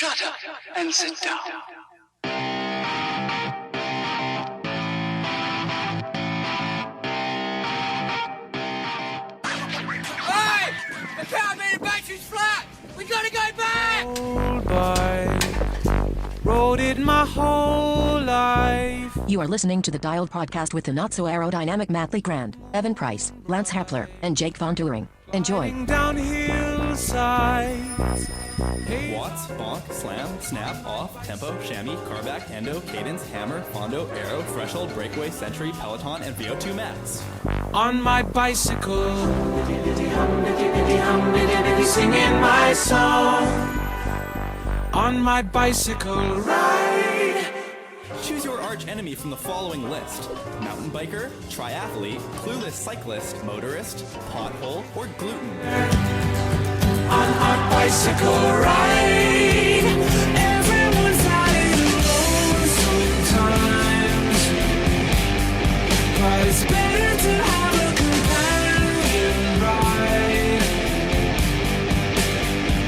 Shut up and sit down. Hey! The carabiner battery's flat! We gotta go back! Old bike, rode it my whole life. You are listening to the Dialed Podcast with the not-so-aerodynamic Matt Legrand, Evan Price, Lance Hepler, and Jake Von Turing. Enjoy. Down hillsides. Hey. Watts, bonk, slam, snap, off, tempo, chamois, carback, endo, cadence, hammer, fondo, arrow, threshold, breakaway, century, peloton, and VO2 max. On my bicycle, singing my song. On my bicycle ride. Choose your arch enemy from the following list: mountain biker, triathlete, clueless cyclist, motorist, pothole, or gluten. On our bicycle ride, everyone's out alone sometimes, but it's better to have a companion ride.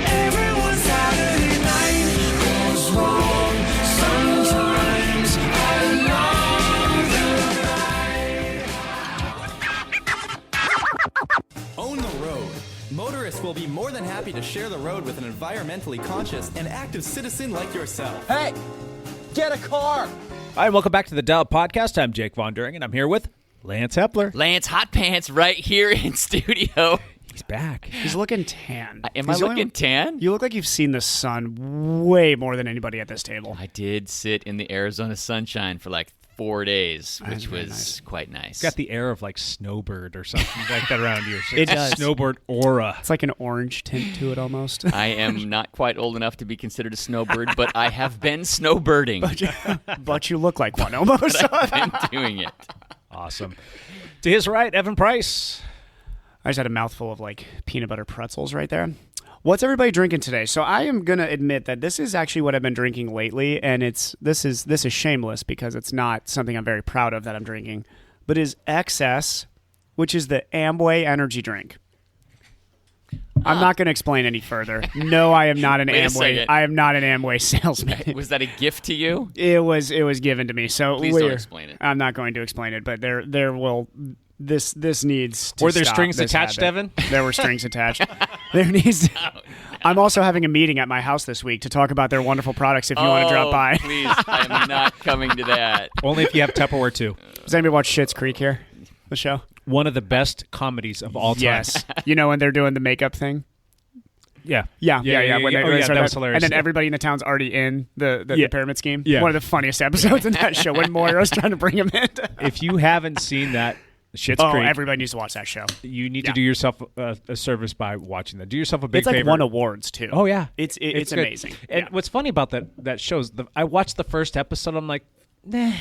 Everyone's Saturday night goes wrong sometimes. Own the road. Motorists will be more than happy to share the road with an environmentally conscious and active citizen like yourself. Hey, get a car. Hi, and welcome back to the Dial Podcast. I'm Jake Von Turing, and I'm here with Lance Hepler. Lance Hot Pants right here in studio. He's back. He's looking tan. Am I looking tan? You look like you've seen the sun way more than anybody at this table. I did sit in the Arizona sunshine for like 4 days, which was nice. quite nice. It's got the air of like Snowbird or something like that around you. It does. Snowbird aura. It's like an orange tint to it almost. I am not quite old enough to be considered a snowbird, but I have been snowbirding. But you look like one almost. I've been doing it. Awesome. To his right, Evan Price. I just had a mouthful of like peanut butter pretzels right there. What's everybody drinking today? So I am gonna admit that this is actually what I've been drinking lately, and this is shameless because it's not something I'm very proud of that I'm drinking, but is XS, which is the Amway energy drink. I'm not going to explain any further. No, I am not an Wait a Amway. second. I am not an Amway salesman. Was that a gift to you? It was given to me. So Please don't explain it. I'm not going to explain it, but there will. This needs to Were there stop strings this attached, habit. Evan? There were strings attached. There needs to, I'm also having a meeting at my house this week to talk about their wonderful products if you want to drop by. Please, I'm not coming to that. Only if you have Tupperware too. Does anybody watch Schitt's Creek here? The show? One of the best comedies of all time. Yes. You know when they're doing the makeup thing? Yeah. Yeah. When they that was hilarious. And then everybody in the town's already in the pyramid scheme. Yeah. One of the funniest episodes in that show when Moira's trying to bring him in. If you haven't seen that Schitt's Creek, everybody needs to watch that show. you need to do yourself a service by watching that. Do yourself a big It's like favor. won awards too. Oh yeah, It's good. amazing. And what's funny about that show is I watched the first episode. I'm like, nah,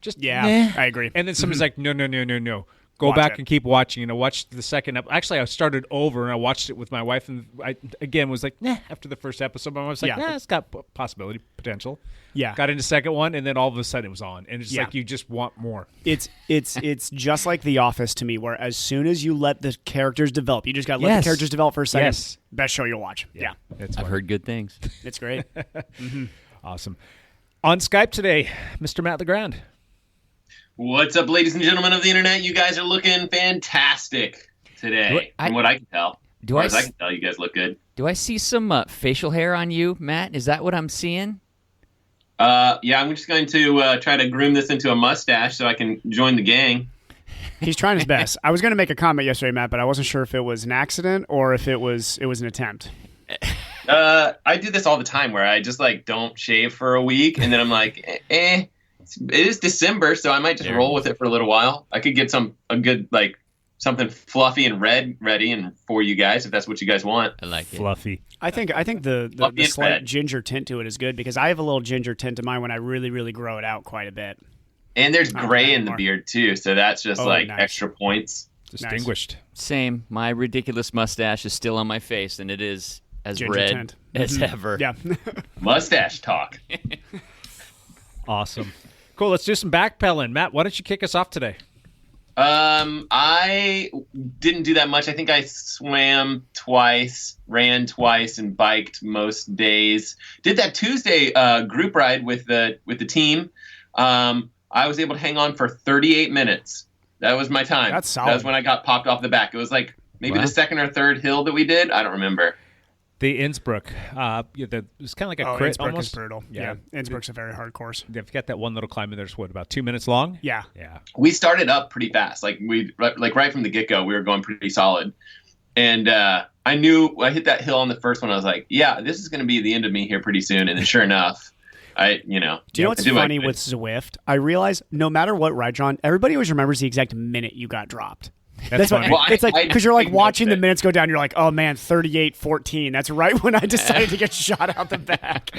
just Yeah, nah. I agree. And then somebody's like, no. Go Watch back it. and keep watching. And I watched the second episode. Actually, I started over and I watched it with my wife. And I, again, was like, nah, after the first episode. But I was like, Yeah. it's got possibility, potential. Yeah. Got into the second one. And then all of a sudden it was on. And it's Yeah. like you just want more. It's just like The Office to me, where as soon as you let the characters develop, you just got to let Yes. the characters develop for a second. Yes. Best show you'll watch. Yeah. It's I've heard good things. It's great. awesome. On Skype today, Mr. Matt Legrand. What's up, ladies and gentlemen of the internet? You guys are looking fantastic today, from what I can tell. As far as I can tell, you guys look good. Do I see some facial hair on you, Matt? Is that what I'm seeing? Yeah, I'm just going to try to groom this into a mustache so I can join the gang. He's trying his best. I was going to make a comment yesterday, Matt, but I wasn't sure if it was an accident or if it was an attempt. I do this all the time where I just don't shave for a week, and then I'm like, it is December, so I might just roll with it for a little while. I could get a good something fluffy and red ready and for you guys if that's what you guys want. I like it. Fluffy. I think the Fluffy and slight red. ginger tint to it is good because I have a little ginger tint to mine when I really, really grow it out quite a bit. And there's I don't gray have in the more. beard too, so that's just Nice. extra points. Distinguished. Same. My ridiculous mustache is still on my face, and it is as Ginger red tint. as ever. Yeah. Mustache talk. Awesome. Cool. Let's do some backpedaling. Matt, why don't you kick us off today? I didn't do that much. I think I swam twice, ran twice, and biked most days. Did that Tuesday group ride with the team. I was able to hang on for 38 minutes. That was my time. That's solid. That was when I got popped off the back. It was like maybe the second or third hill that we did. I don't remember. The Innsbruck, it's kind of like a crit Innsbruck almost. is brutal. Yeah. Innsbruck's a very hard course. They've got that one little climb in there. It's about 2 minutes long? Yeah. Yeah. We started up pretty fast. Like right from the get-go, we were going pretty solid. And I knew I hit that hill on the first one. I was like, yeah, this is going to be the end of me here pretty soon. And then sure enough, Do you know what's funny with Zwift? I realize no matter what ride you're on, everybody always remembers the exact minute you got dropped. That's funny. It's like because you're like watching the minutes go down. You're like, oh man, 38:14. That's right when I decided to get shot out the back.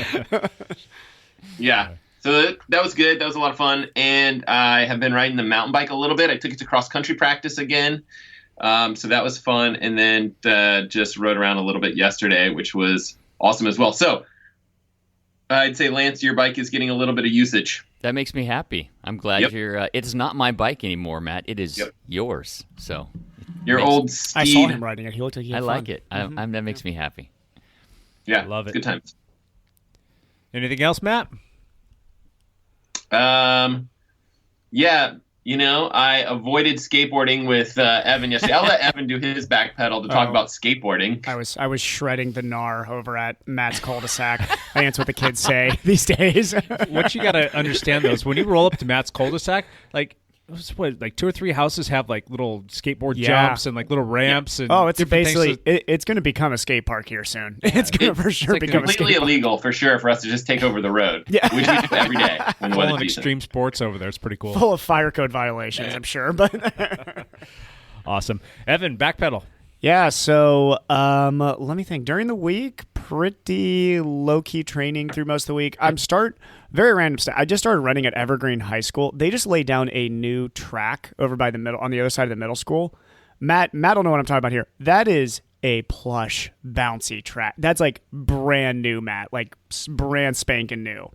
Yeah. So that was good. That was a lot of fun. And I have been riding the mountain bike a little bit. I took it to cross country practice again. So that was fun. And then just rode around a little bit yesterday, which was awesome as well. So I'd say, Lance, your bike is getting a little bit of usage. That makes me happy. I'm glad you're. It's not my bike anymore, Matt. It is yours. So your old steed. I saw him riding it. He looked like he had I fun. like it. That makes me happy. Yeah, love it. Good times. Anything else, Matt? Yeah. I avoided skateboarding with Evan yesterday. I'll let Evan do his back pedal to talk about skateboarding. I was shredding the gnar over at Matt's cul-de-sac. I think that's what the kids say these days. What you got to understand, though, is when you roll up to Matt's cul-de-sac, like 2 or 3 houses have like little skateboard jumps and like little ramps. And it's different basically things. it's going to become a skate park here soon. It's going to for sure like become a skate completely park. illegal for sure for us to just take over the road, which we do every day. When the Full weather's of decent. extreme sports over there. It's pretty cool. Full of fire code violations, I'm sure. But Awesome. Evan, backpedal. yeah, so let me think. During the week, pretty low-key training through most of the week. Very random stuff. I just started running at Evergreen High School. They just laid down a new track over by on the other side of the middle school. Matt don't know what I'm talking about here. That is a plush, bouncy track. That's like brand new, Matt. Like brand spanking new.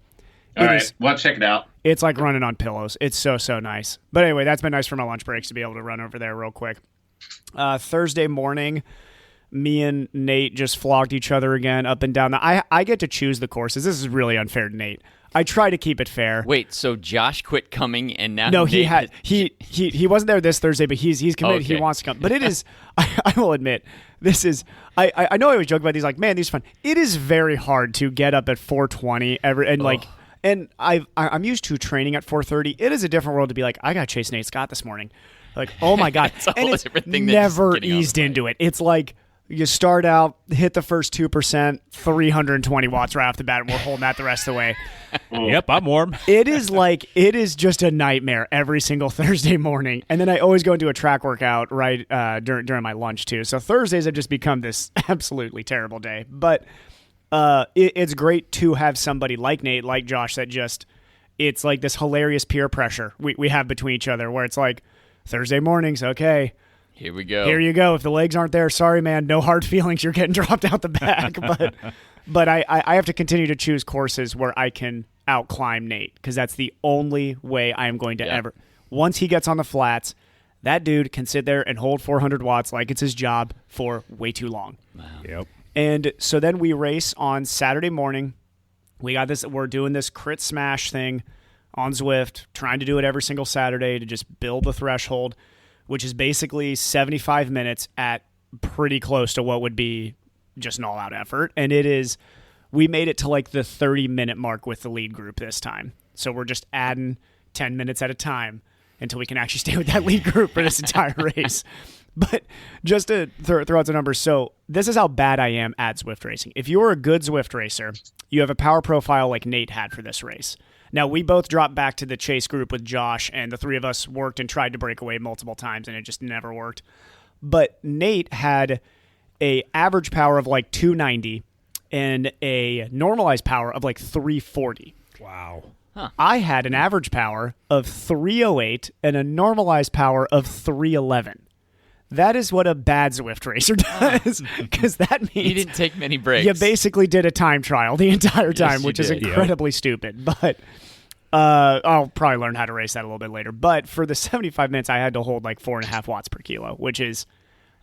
All right, well, check it out. It's like running on pillows. It's so nice. But anyway, that's been nice for my lunch breaks to be able to run over there real quick. Thursday morning, me and Nate just flogged each other again up and down. I get to choose the courses. This is really unfair to Nate. I try to keep it fair. Wait, so Josh quit coming and now No, Nate he wasn't there this Thursday, but he's committed. Okay. He wants to come. But it is I will admit, this is I know I always joke about these like, man, these are fun. It is very hard to get up at 4:20 and I'm used to training at 4:30. It is a different world to be like, I got to chase Nate Scott this morning. Like, oh my God. It's a and whole it's different thing than just never getting on the eased bike. into it. It's like you start out, hit the first 2%, 320 watts right off the bat, and we're holding that the rest of the way. Yep, I'm warm. It is just a nightmare every single Thursday morning. And then I always go into a track workout right during my lunch too. So Thursdays have just become this absolutely terrible day. But it's great to have somebody like Nate, like Josh, that just, it's like this hilarious peer pressure we have between each other where it's like, Thursday mornings, okay. Here we go. Here you go. If the legs aren't there, sorry, man. No hard feelings. You're getting dropped out the back. But I have to continue to choose courses where I can outclimb Nate because that's the only way I am going to ever. Once he gets on the flats, that dude can sit there and hold 400 watts like it's his job for way too long. Wow. Yep. And so then we race on Saturday morning. We're doing this crit smash thing on Zwift, trying to do it every single Saturday to just build the threshold, which is basically 75 minutes at pretty close to what would be just an all-out effort. And we made it to like the 30-minute mark with the lead group this time. So we're just adding 10 minutes at a time until we can actually stay with that lead group for this entire race. But just to throw out the numbers, so this is how bad I am at Zwift racing. If you're a good Zwift racer, you have a power profile like Nate had for this race. Now, we both dropped back to the chase group with Josh, and the three of us worked and tried to break away multiple times, and it just never worked. But Nate had a average power of like 290 and a normalized power of like 340. Wow. I had an average power of 308 and a normalized power of 311. That is what a bad Zwift racer does, because that means He didn't take many breaks. you basically did a time trial the entire time, Yes, you which is did. incredibly stupid. But I'll probably learn how to race that a little bit later. But for the 75 minutes, I had to hold like 4.5 watts per kilo, which is,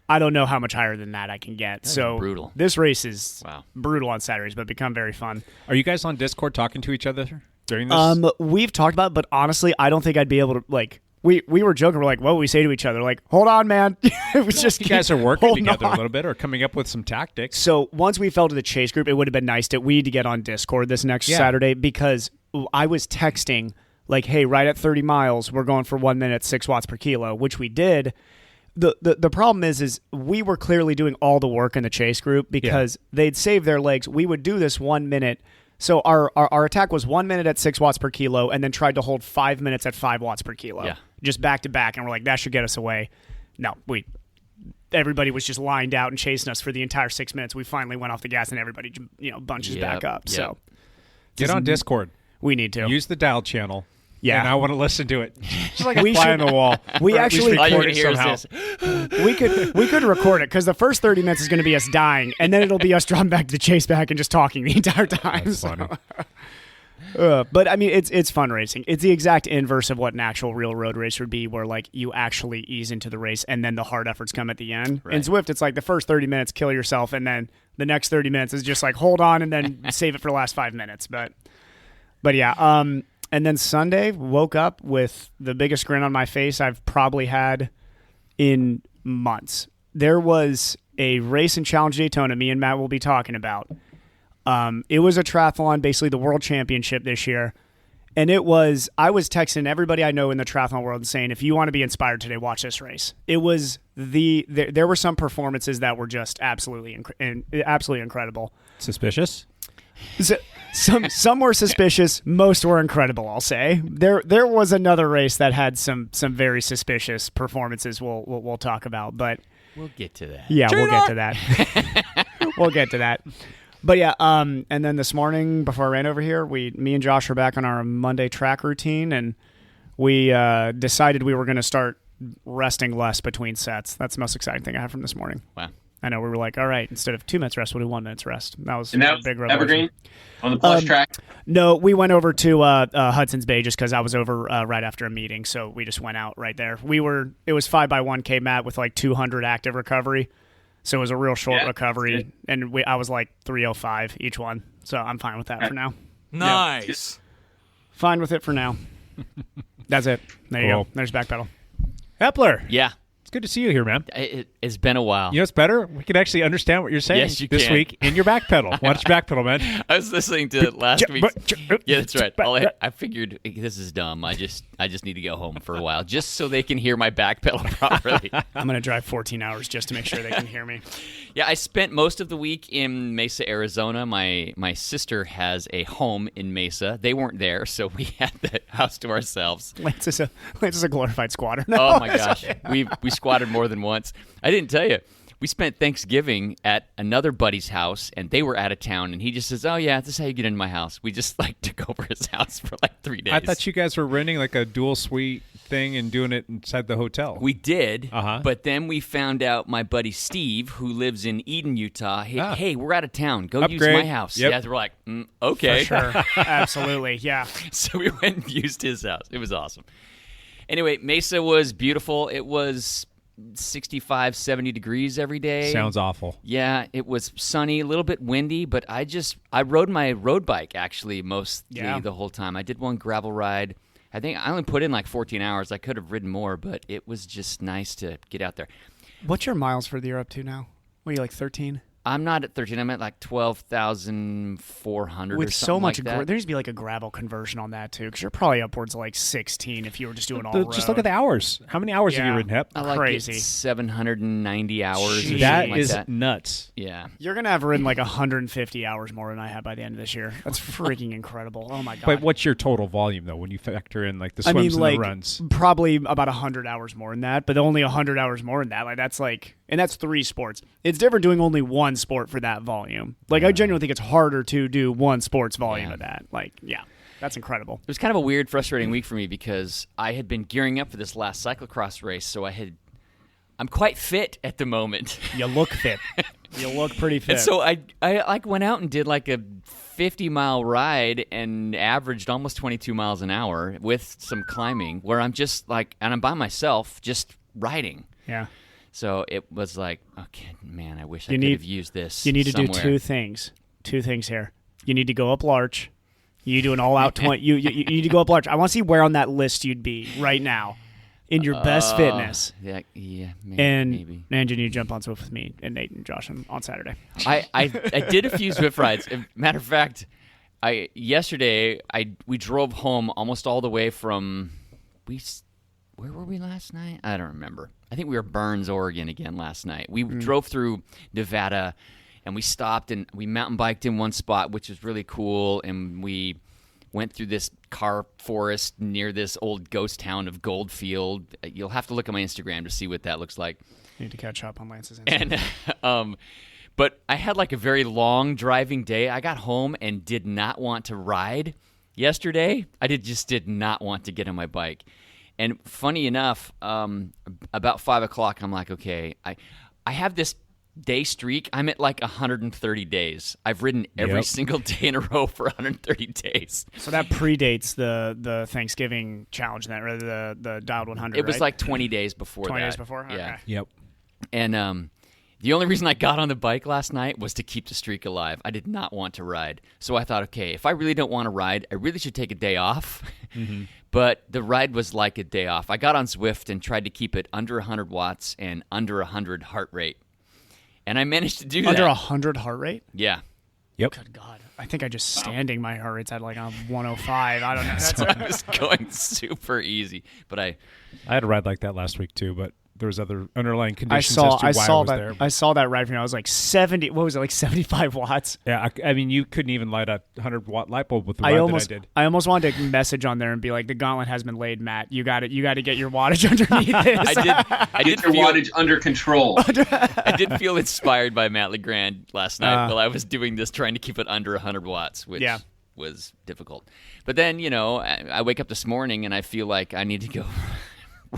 I don't know how much higher than that I can get. So brutal. This race is Wow. brutal on Saturdays, but become very fun. Are you guys on Discord talking to each other during this? We've talked about it, but honestly, I don't think I'd be able to, like, we were joking. We're like, what would we say to each other? Like, hold on, man. It was just you guys are working holding together on. a little bit or coming up with some tactics. So once we fell to the chase group, it would have been nice that we had to get on Discord this next Saturday, because I was texting like, hey, right at 30 miles, we're going for 1 minute, 6 watts per kilo, which we did. The problem is we were clearly doing all the work in the chase group because they'd save their legs. We would do this 1 minute. So our attack was 1 minute at 6 watts per kilo and then tried to hold 5 minutes at 5 watts per kilo. Yeah. Just back to back. And we're like, that should get us away. No, everybody was just lined out and chasing us for the entire 6 minutes. We finally went off the gas and everybody, bunches back up. Yep. So Get on Discord. we need to. Use the dial channel. Yeah. And I want to listen to it. Just like a We fly should- on the wall. we Or at least actually- All you're record gonna it hear is somehow. this. we could record it because the first 30 minutes is going to be us dying, and then it'll be us dropping back to the chase back and just talking the entire time. That's So- funny. But I mean, it's fun racing. It's the exact inverse of what an actual real road race would be, where like you actually ease into the race and then the hard efforts come at the end. In Right. Zwift, it's like the first 30 minutes kill yourself, and then the next 30 minutes is just like hold on and then save it for the last 5 minutes. But yeah, and then Sunday woke up with the biggest grin on my face I've probably had in months. There was a race in Challenge Daytona me and Matt will be talking about. It was a triathlon, basically the world championship this year. And I was texting everybody I know in the triathlon world and saying, if you want to be inspired today, watch this race. It was there were some performances that were just absolutely incredible. Suspicious? So, some were suspicious, most were incredible, I'll say. There was another race that had some very suspicious performances we'll talk about, but We'll get to that. yeah, we'll get to that. We'll get to that. But yeah, and then this morning before I ran over here, me and Josh were back on our Monday track routine, and we decided we were going to start resting less between sets. That's the most exciting thing I have from this morning. Wow. I know, we were like, all right, instead of 2 minutes rest, we'll do 1 minute's rest. That was And that a was big revelation. Evergreen on the plush track. No, we went over to Hudson's Bay just because I was over right after a meeting, so we just went out right there. It was 5x1K mat with like 200 active recovery, so it was a real short recovery, and I was like 305 each one, so I'm fine with that for now. Nice. Fine with it for now. That's it. There you Cool. go. There's back pedal. Epler, Yeah. it's good to see you here, man. It's been a while. You know what's better? We can actually understand what you're saying Yes, you this can. week in your back pedal. Watch your back pedal, man. I was listening to last week. Yeah, that's right. I figured this is dumb. I just need to go home for a while, just so they can hear my back pedal properly. I'm going to drive 14 hours just to make sure they can hear me. Yeah, I spent most of the week in Mesa, Arizona. My sister has a home in Mesa. They weren't there, so we had the house to ourselves. Lance is a glorified squatter. Oh my gosh, we squatted more than once. I didn't tell you. We spent Thanksgiving at another buddy's house, and they were out of town. And he just says, "Oh yeah, this is how you get into my house." We just like took over his house for like 3 days. I thought you guys were renting like a dual suite thing and doing it inside the hotel. We did, Uh-huh. but then we found out my buddy Steve, who lives in Eden, Utah. Hey, we're out of town. Go use Upgrade. my house. Yep. Yeah, we're like, okay, For sure. Absolutely. Yeah. So we went and used his house. It was awesome. Anyway, Mesa was beautiful. It was 65, 70 degrees every day. Sounds awful. Yeah, it was sunny, a little bit windy, but I rode my road bike actually mostly the whole time. I did one gravel ride. I think I only put in like 14 hours. I could have ridden more, but it was just nice to get out there. What's your miles for the year up to now? What are you, like 13? I'm not at 13. I'm at like 12,400 or With something so much, like that. there needs to be like a gravel conversion on that too, because you're probably upwards of like 16 if you were just doing all road. Just look at the hours. How many hours have you Yeah. ridden, Hep? I like Crazy. 790 hours or something That like is that. nuts. Yeah. You're gonna have ridden like 150 hours more than I have by the end of this year. That's freaking incredible. Oh my god! But what's your total volume though when you factor in like the I swims mean, and like the runs? probably about 100 hours more than that, but only 100 hours more than that. Like that's like, and that's 3 sports. It's different doing only one sport for that volume. Like I genuinely think it's harder to do one sport's volume Yeah. of that. Like yeah, that's incredible. It was kind of a weird, frustrating week for me because I had been gearing up for this last cyclocross race, so I'm quite fit at the moment. You look fit. You look pretty fit. And so I like went out and did like a 50-mile ride and averaged almost 22 miles an hour with some climbing, where I'm just like, and I'm by myself, just riding. Yeah. So it was like, okay, man, I wish I could have used this. You need to somewhere. do two things. Two things here. You need to go up large. You do an all-out 20. You need to go up large. I want to see where on that list you'd be right now in your best fitness. Yeah, And maybe. you need to jump on Zwift with me and Nate and Josh on Saturday. I did a few Zwift rides. Matter of fact, yesterday we drove home almost all the way from where were we last night? I don't remember. I think we were Burns, Oregon again last night. We drove through Nevada, and we stopped and we mountain biked in one spot, which was really cool, and we went through this car forest near this old ghost town of Goldfield. You'll have to look at my Instagram to see what that looks like. You need to catch up on Lance's Instagram. And but I had like a very long driving day. I got home and did not want to ride yesterday. I just did not want to get on my bike. And funny enough, about 5 o'clock, I'm like, okay, I have this day streak. I'm at like 130 days. I've ridden every single day in a row for 130 days. So that predates the Thanksgiving challenge, then, or the Dialed 100. It was right? like 20 days before 20 that. days before? Okay. Yeah. Yep. And the only reason I got on the bike last night was to keep the streak alive. I did not want to ride. So I thought, okay, if I really don't want to ride, I really should take a day off. Mm-hmm. But the ride was like a day off. I got on Zwift and tried to keep it under 100 watts and under 100 heart rate. And I managed to do that. Under 100 heart rate? Yeah. Yep. Good God. I think I just standing my heart rate's at like a 105. I don't know. So I was going super easy. But I had a ride like that last week too, but there was other underlying conditions as to why I was there. I saw that ride from you. I was like 70. What was it, like 75 watts? Yeah, I mean, you couldn't even light a 100-watt light bulb with the ride that I did. I almost wanted to message on there and be like, "The gauntlet has been laid, Matt. You got it. You got to get your wattage underneath this." I did Get your wattage under control. I did feel inspired by Matt LeGrand last night while I was doing this, trying to keep it under 100 watts, which was difficult. But then, I wake up this morning and I feel like I need to go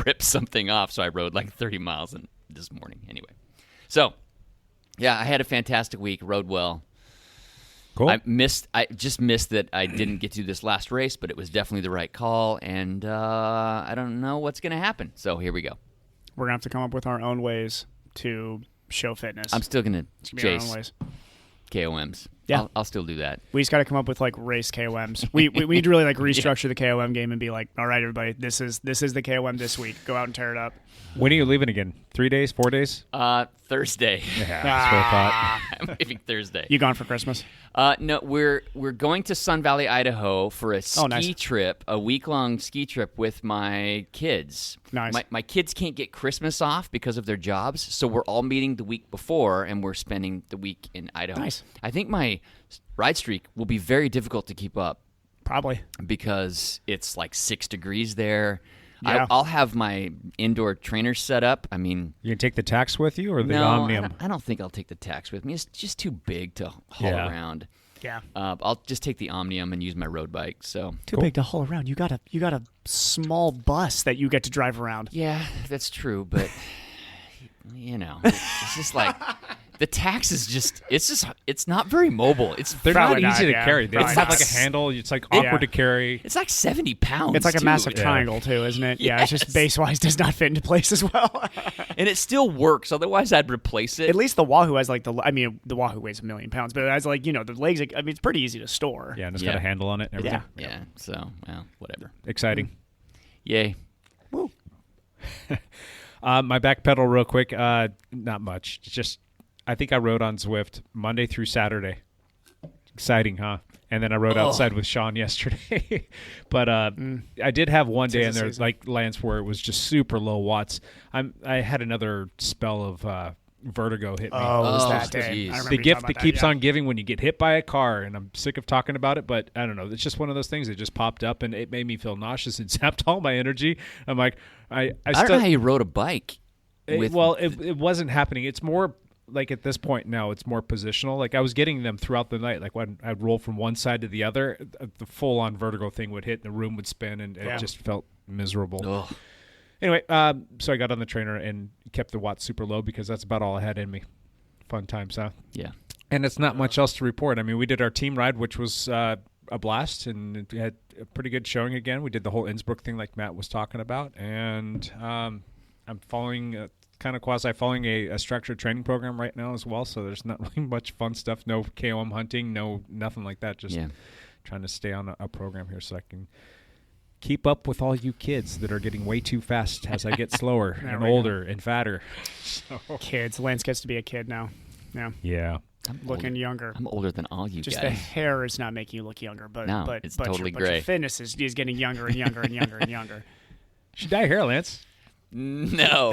rip something off, so I rode like 30 miles this morning. Anyway, so yeah, I had a fantastic week. Rode well. Cool. I just missed that I didn't get to do this last race, but it was definitely the right call, and I don't know what's going to happen. So here we go. We're gonna have to come up with our own ways to show fitness. I'm still going to chase our own ways. KOMs. Yeah. I'll still do that. We just got to come up with like race KOMs. We need to really like restructure the KOM game and be like, all right, everybody, this is the KOM this week. Go out and tear it up. When are you leaving again? 3 days? 4 days? Thursday. Yeah, that's what I thought. I'm leaving Thursday. You gone for Christmas? No, we're going to Sun Valley, Idaho for a ski nice. trip, a week-long ski trip with my kids. Nice. My kids can't get Christmas off because of their jobs, so we're all meeting the week before, and we're spending the week in Idaho. Nice. I think my ride streak will be very difficult to keep up. Probably. Because it's like 6 degrees there. Yeah. I'll have my indoor trainers set up. I mean, You can take the tax with you or the no, Omnium? I don't think I'll take the tax with me. It's just too big to haul around. Yeah. I'll just take the Omnium and use my road bike. So Too big to haul around. You got a small bus that you get to drive around. yeah, that's true. But it's just like the tax is it's not very mobile. They're Probably not easy not, to yeah. carry. They Probably have not. like a handle. It's like awkward to carry. It's like 70 pounds. It's like a too. massive triangle too, isn't it? Yeah, it's just Yes. base-wise does not fit into place as well. and it still works. Otherwise, I'd replace it. At least the Wahoo has like the Wahoo weighs 1 million pounds, but it has like, the legs, I mean, it's pretty easy to store. Yeah, and it's got a handle on it and everything. Yeah. So whatever. Exciting. Yay. My back pedal real quick. Not much. Just I think I rode on Zwift Monday through Saturday. Exciting, huh? And then I rode outside with Sean yesterday. But I did have one day in there, like Lance, where it was just super low watts. I had another spell of vertigo hit me. Oh, it was that geez. day. I The remember The you gift talking that about keeps yeah. on giving when you get hit by a car, and I'm sick of talking about it, but I don't know. It's just one of those things that just popped up, and it made me feel nauseous and zapped all my energy. I'm like, I don't know how you rode a bike. it wasn't happening. It's more like at this point now, it's more positional. Like I was getting them throughout the night. Like when I'd roll from one side to the other, the full-on vertigo thing would hit, and the room would spin, and it just felt miserable. Ugh. Anyway, so I got on the trainer and kept the watts super low because that's about all I had in me. Fun times, huh? Yeah. And it's not much else to report. I mean, we did our team ride, which was a blast, and we had a pretty good showing again. We did the whole Innsbruck thing like Matt was talking about, and I'm following kind of quasi-following a structured training program right now as well, so there's not really much fun stuff. No KOM hunting, nothing like that. Just trying to stay on a program here so I can keep up with all you kids that are getting way too fast as I get slower and older and fatter. So. Kids. Lance gets to be a kid now. Yeah. I'm looking younger. I'm older than all you Just guys. the hair is not making you look younger, but it's totally your gray. fitness is getting younger and younger and younger and younger. You should dye your hair, Lance. No.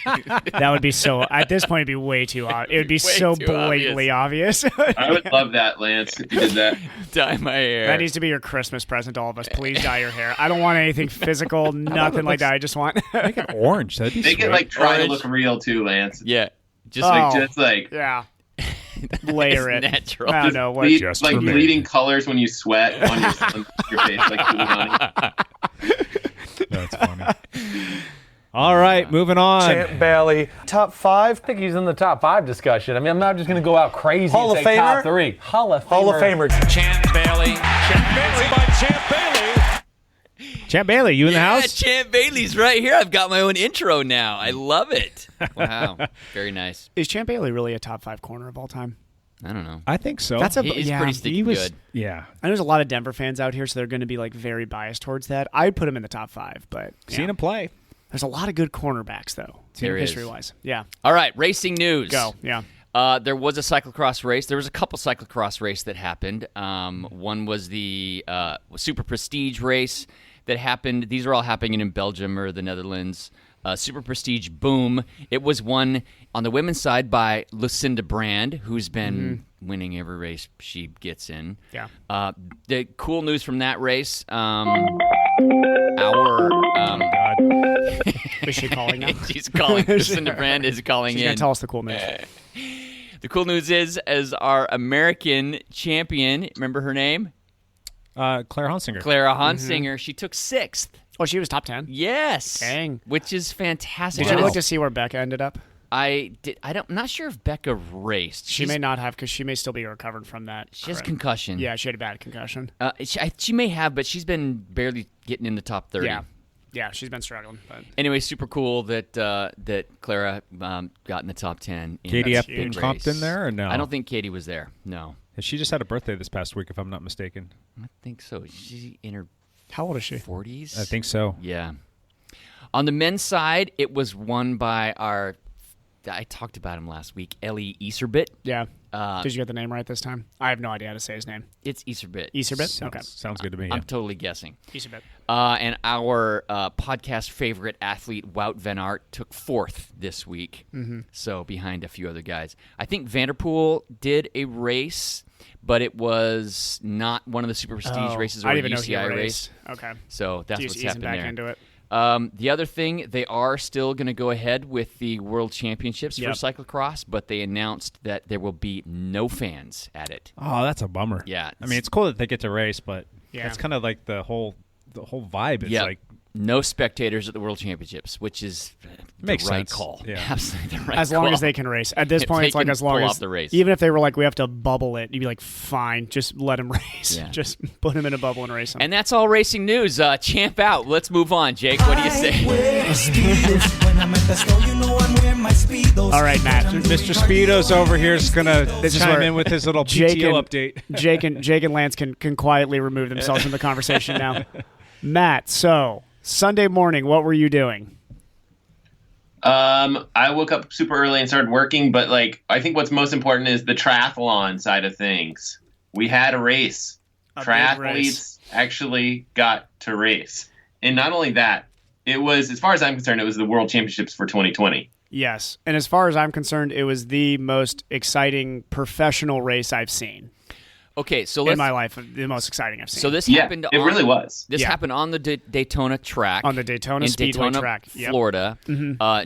That would be so. At this point, it'd be way too. It would be so too blatantly obvious. I would love that, Lance, if you did that. Dye my hair. That needs to be your Christmas present to all of us. Please dye your hair. I don't want anything physical, nothing like that. I just want Make it orange. That'd be Make sweet. it like try Orange. to look real too, Lance. Yeah. Just yeah. Layer it. natural. I don't know what. Bleed, Just like for me. bleeding colors when you sweat on your face, like Giuliani. That's funny. All right, moving on. Champ Bailey, top 5. I think he's in the top 5 discussion. I mean, I'm not just going to go out crazy Hall and of say top Famer? 3. Hall of Famer. Hall of Famer. Champ Bailey. Champ Bailey by Champ Bailey. Champ Bailey, you in the house? Champ Bailey's right here. I've got my own intro now. I love it. Wow. Very nice. Is Champ Bailey really a top 5 corner of all time? I don't know. I think so. That's a He's yeah. pretty sticky good. Yeah. I know there's a lot of Denver fans out here, so they're going to be like very biased towards that. I'd put him in the top 5, but Seen him play. There's a lot of good cornerbacks though. There is. history-wise. Yeah. All right, racing news. Go. Yeah. There was a cyclocross race. There was a couple cyclocross race that happened. One was the Super Prestige race that happened. These are all happening in Belgium or the Netherlands. Super Prestige Boom. It was won on the women's side by Lucinda Brand, who's been winning every race she gets in. Yeah. The cool news from that race, Is she calling now? she's calling. Lucinda Brand is calling She's in. going to tell us the cool news. The cool news is, as our American champion, remember her name? Clara Honsinger. Clara Honsinger. She took 6th. Oh, she was top 10? Yes. Dang. Which is fantastic. Did you look to see where Becca ended up? I'm not sure if Becca raced. She may not have because she may still be recovered from that. She has concussion. Yeah, she had a bad concussion. She may have, but she's been barely getting in the top 30. Yeah, she's been struggling. But. Anyway, super cool that Clara got in the top 10. Katie That's F. huge Compton race. there or no? I don't think Katie was there. No. She just had a birthday this past week, if I'm not mistaken. I think so. She's in her How old is she? 40s? I think so. Yeah. On the men's side, it was won by I talked about him last week, Ellie Iserbit. Yeah. Did you get the name right this time? I have no idea how to say his name. It's Iserbit. Iserbit? Okay. Sounds good to me. I'm Yeah. totally guessing. Iserbit. And our podcast favorite athlete, Wout van Aert, took 4th this week. Mm-hmm. So behind a few other guys. I think Vanderpool did a race, but it was not one of the Super Prestige races or I a didn't even know he UCI raced. race. Okay. So that's Just what's easing happening back there. into it. The other thing, they are still going to go ahead with the World Championships for cyclocross, but they announced that there will be no fans at it. Oh, that's a bummer. Yeah. I mean, it's cool that they get to race, but Yeah. that's kind of like the whole vibe. It's Yeah. like No spectators at the World Championships, which is the Makes right sense. call. Yeah. Absolutely the right As long call. as they can race. At this If point, they it's like can as long pull as off the race. even if they were like, we have to bubble it, you'd be like, fine, just let him race. Yeah. Just put him in a bubble and race him. And that's all racing news. Champ out. Let's move on, Jake. What do you say? All right, Matt. Mr. Speedo's over here is gonna This is chime where in with his little Jake PTO and- update. Jake and Lance can quietly remove themselves from the conversation now. Matt, so Sunday morning, what were you doing? I woke up super early and started working, but like I think what's most important is the triathlon side of things. We had a race. A big race. Triathletes actually got to race. And not only that, it was, as far as I'm concerned, it was the World Championships for 2020. Yes. And as far as I'm concerned, it was the most exciting professional race I've seen Okay, so in let's. my life. The most exciting I've seen. So this Yeah, happened. it really was. This Yeah. happened on the Daytona track. On the Daytona in Speedway Daytona, track. Yep. Florida.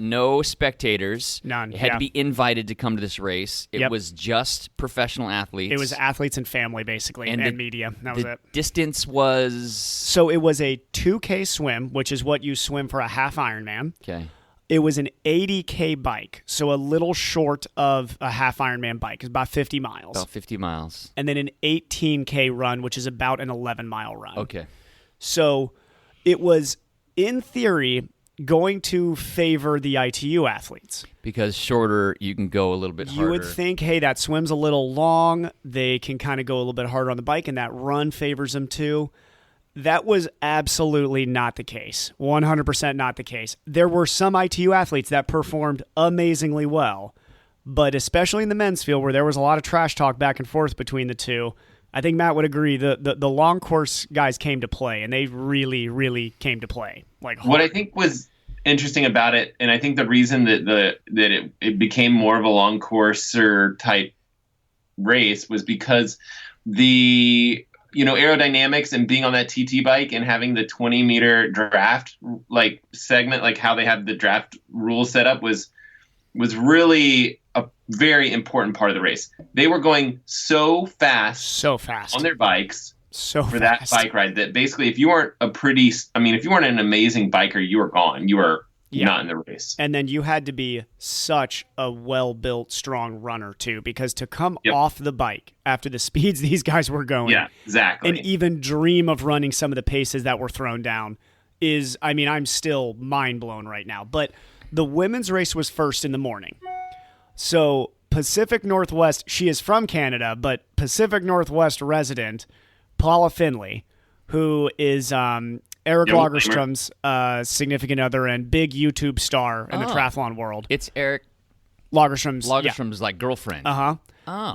No spectators. None, It had yeah. to be invited to come to this race. It Yep. was just professional athletes. It was athletes and family, basically, and the- media. That was the it. distance was So it was a 2K swim, which is what you swim for a half Ironman. okay. It was an 80K bike, so a little short of a half Ironman bike. It's about 50 miles. About 50 miles. And then an 18K run, which is about an 11-mile run. Okay. So it was, in theory, going to favor the ITU athletes. Because shorter, you can go a little bit harder. You would think, hey, that swim's a little long. They can kind of go a little bit harder on the bike, and that run favors them too. That was absolutely not the case. 100% not the case. There were some ITU athletes that performed amazingly well, but especially in the men's field where there was a lot of trash talk back and forth between the two, I think Matt would agree the long course guys came to play, and they really, really came to play. Like hard. What I think was interesting about it, and I think the reason that it became more of a long courser type race was because the aerodynamics and being on that TT bike and having the 20-meter draft like segment, like how they have the draft rules set up was really a very important part of the race. They were going so fast on their bikes for that bike ride that basically if you weren't an amazing biker, you were gone. You were not in the race. And then you had to be such a well-built, strong runner, too, because to come off the bike after the speeds these guys were going, exactly, and even dream of running some of the paces that were thrown down is, I'm still mind-blown right now. But the women's race was first in the morning. So Pacific Northwest, she is from Canada, but Pacific Northwest resident, Paula Finley, who is Eric Lagerstrom's significant other and big YouTube star in the triathlon world. It's Eric Lagerstrom's like girlfriend.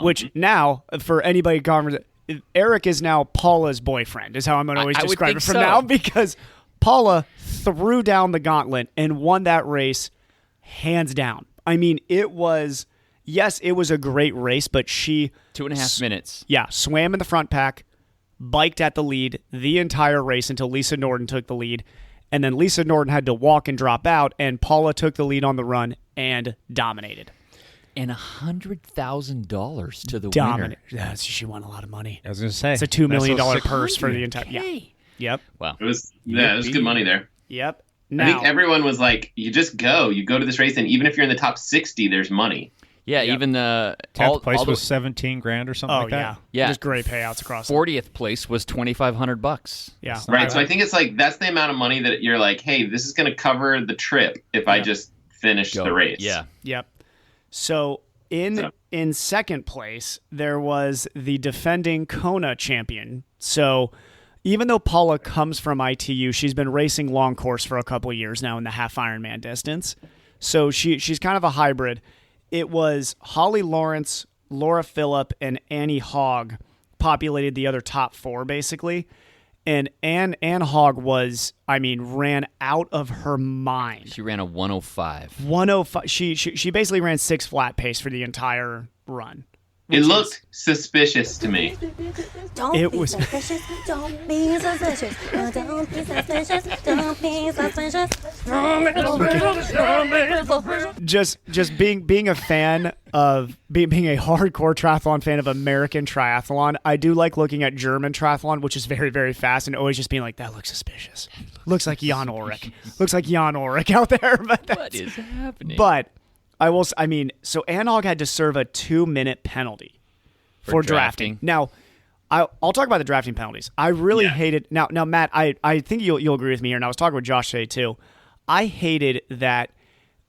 Which now, for anybody, Eric is now Paula's boyfriend, is how I'm going to always describe it from now, because Paula threw down the gauntlet and won that race hands down. It was a great race, but she 2.5 minutes. Yeah, swam in the front pack, biked at the lead the entire race until Lisa Norden took the lead, and then Lisa Norden had to walk and drop out, and Paula took the lead on the run and dominated. And $100,000 to the winner. winner. She won a lot of money. I was going to say. It's a $2 million purse for the entire... Yeah. Yep. Wow. It was good money there. Yep. I think everyone was like, you go to this race, and even if you're in the top 60, there's money. Yeah, even the 10th place was $17,000 or something like that. Yeah, just great payouts across. 40th place was $2,500. Yeah, right. So I think it's like that's the amount of money that you're like, hey, this is going to cover the trip if I just finish the race. Yeah. Yep. So in second place there was the defending Kona champion. So even though Paula comes from ITU, she's been racing long course for a couple of years now in the half Ironman distance. So she's kind of a hybrid. It was Holly Lawrence, Laura Phillip, and Annie Hogg populated the other top four, basically. And Ann Hogg ran out of her mind. She ran a 105. 105. She basically ran 6 flat pace for the entire run. It looked suspicious to me. It was suspicious. Don't be suspicious. Don't be suspicious. Don't be suspicious. just being a fan of being a hardcore triathlon fan of American triathlon. I do like looking at German triathlon, which is very, very fast, and always just being like, that looks suspicious. Looks like Jan Ulrich. Looks like Jan Ulrich out there. But what is happening? But so Ann Hogg had to serve a 2-minute penalty for drafting. Now, I'll talk about the drafting penalties. I really hated. Now, Matt, I think you'll agree with me here, and I was talking with Josh today too. I hated that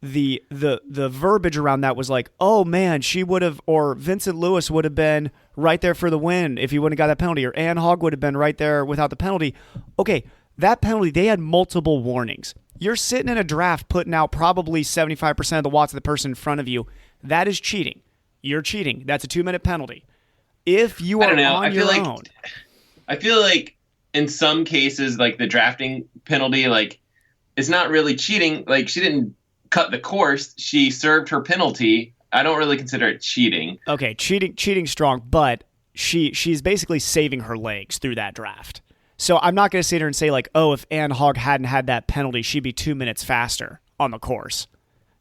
the verbiage around that was like, oh man, she would have, or Vincent Lewis would have been right there for the win if he wouldn't have got that penalty, or Ann Hogg would have been right there without the penalty. Okay, that penalty, they had multiple warnings. You're sitting in a draft putting out probably 75% of the watts of the person in front of you. That is cheating. You're cheating. That's a 2-minute penalty. If you are on your own. I feel like in some cases, like the drafting penalty, like it's not really cheating. Like she didn't cut the course. She served her penalty. I don't really consider it cheating. Okay, cheating strong, but she's basically saving her legs through that draft. So I'm not going to sit here and say like, oh, if Ann Hogg hadn't had that penalty, she'd be 2 minutes faster on the course.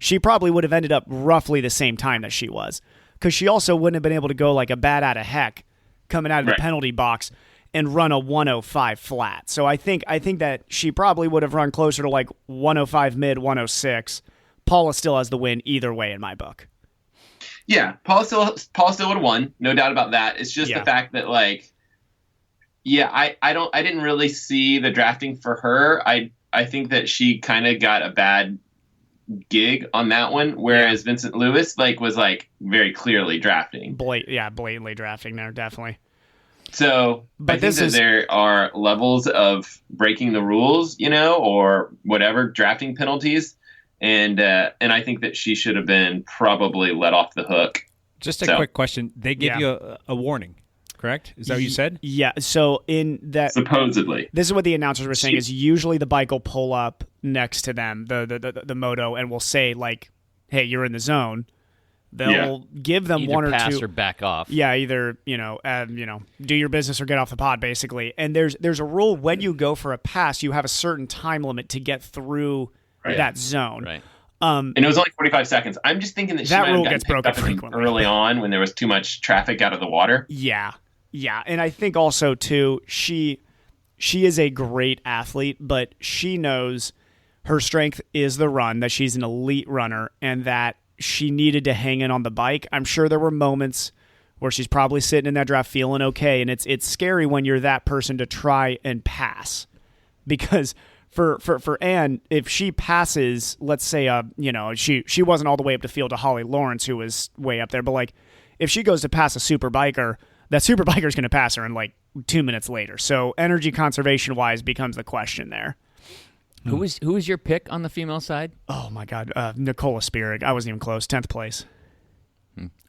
She probably would have ended up roughly the same time that she was, because she also wouldn't have been able to go like a bat out of heck coming out of the penalty box and run a 105 flat. So I think that she probably would have run closer to like 105 mid, 106, Paula still has the win either way in my book. Yeah, Paula still would have won, no doubt about that. It's just the fact that I didn't really see the drafting for her. I think that she kind of got a bad gig on that one, whereas Vincent Lewis was very clearly drafting. Blatantly drafting there, definitely. So I think that there are levels of breaking the rules, or whatever drafting penalties, and I think that she should have been probably let off the hook. Just a quick question: they give you a warning, correct? Is that what you said? Yeah. So in that, supposedly, this is what the announcers were saying: is usually the bike will pull up next to them, the moto, and will say "Hey, you're in the zone." They'll give them either one or pass two or back off. Yeah, either do your business or get off the pod, basically. And there's a rule when you go for a pass, you have a certain time limit to get through that zone. Right. And it was only 45 seconds. I'm just thinking that she might rule have gets gotten broken picked up frequently early on when there was too much traffic out of the water. Yeah, and I think also too she is a great athlete, but she knows her strength is the run, that she's an elite runner, and that she needed to hang in on the bike. I'm sure there were moments where she's probably sitting in that draft feeling okay, and it's scary when you're that person to try and pass, because for Anne, if she passes, let's say she wasn't all the way up the field to Holly Lawrence, who was way up there, but if she goes to pass a super biker, that super biker is going to pass her in 2 minutes later. So energy conservation wise becomes the question there. Who was your pick on the female side? Oh my God, Nicola Spirig. I wasn't even close. 10th place.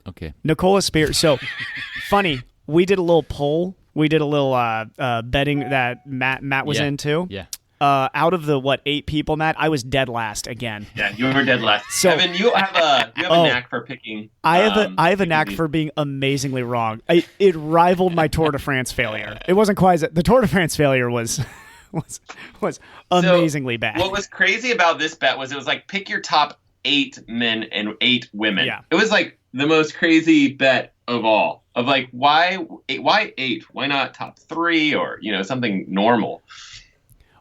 Okay. Nicola Spirig. So funny. We did a little poll. We did a little betting that Matt was in too. Yeah. Out of the 8 people, Matt, I was dead last again. Yeah, you were dead last. So, Evan, you have a knack for picking. I have a knack for being amazingly wrong. It rivaled my Tour de France failure. It wasn't quite the Tour de France failure was amazingly bad. What was crazy about this bet was it was pick your top 8 men and 8 women. Yeah. It was the most crazy bet of all. Of why 8? Why not top 3 or something normal?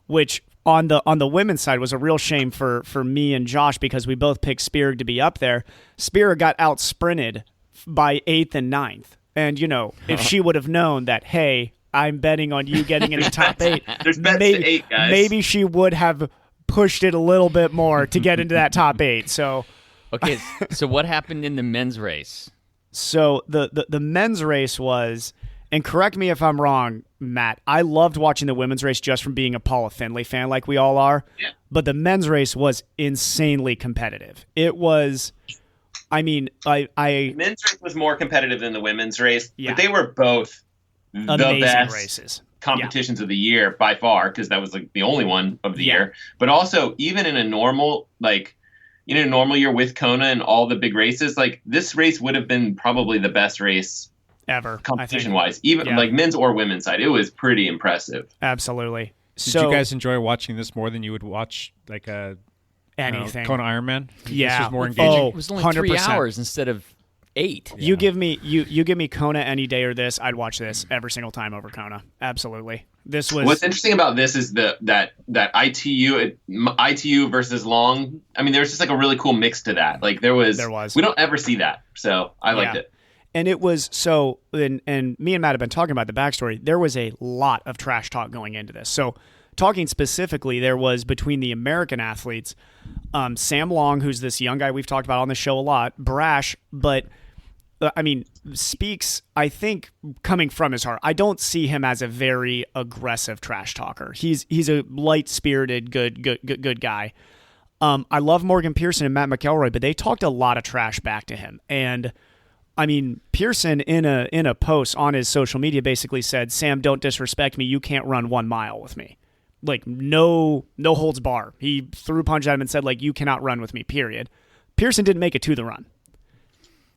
Which on the women's side was a real shame for me and Josh, because we both picked Spirig to be up there. Spirig got out sprinted by 8th and 9th. And if she would have known that, hey, I'm betting on you getting in the top 8. There's bets to 8, guys. Maybe she would have pushed it a little bit more to get into that top 8. So, okay. So what happened in the men's race? So the men's race was, and correct me if I'm wrong, Matt, I loved watching the women's race just from being a Paula Findlay fan, like we all are. Yeah. But the men's race was insanely competitive. It was. I mean, the men's race was more competitive than the women's race, Yeah. but they were both the amazing best races. competitions of the year by far, because that was the only one of the year. But also, even in a normal normal year with Kona and all the big races, this race would have been probably the best race Ever, competition wise, even men's or women's side. It was pretty impressive. Absolutely. Did you guys enjoy watching this more than you would watch anything Kona Ironman? Yeah, this was more engaging. It was only 100%. 3 hours instead of 8. Yeah. You give me Kona any day or this, I'd watch this every single time over Kona. Absolutely. This was what's interesting about this is that ITU versus long. I mean, there's just a really cool mix to that. There was. We don't ever see that, so I liked it. And it was so, and me and Matt have been talking about the backstory. There was a lot of trash talk going into this. So, talking specifically, there was between the American athletes, Sam Long, who's this young guy we've talked about on the show a lot, brash, but speaks, I think, coming from his heart. I don't see him as a very aggressive trash talker. He's a light-spirited, good guy. I love Morgan Pearson and Matt McElroy, but they talked a lot of trash back to him. And Pearson in a post on his social media basically said, "Sam, don't disrespect me. You can't run 1 mile with me." No holds bar. He threw a punch at him and said, you cannot run with me, period. Pearson didn't make it to the run.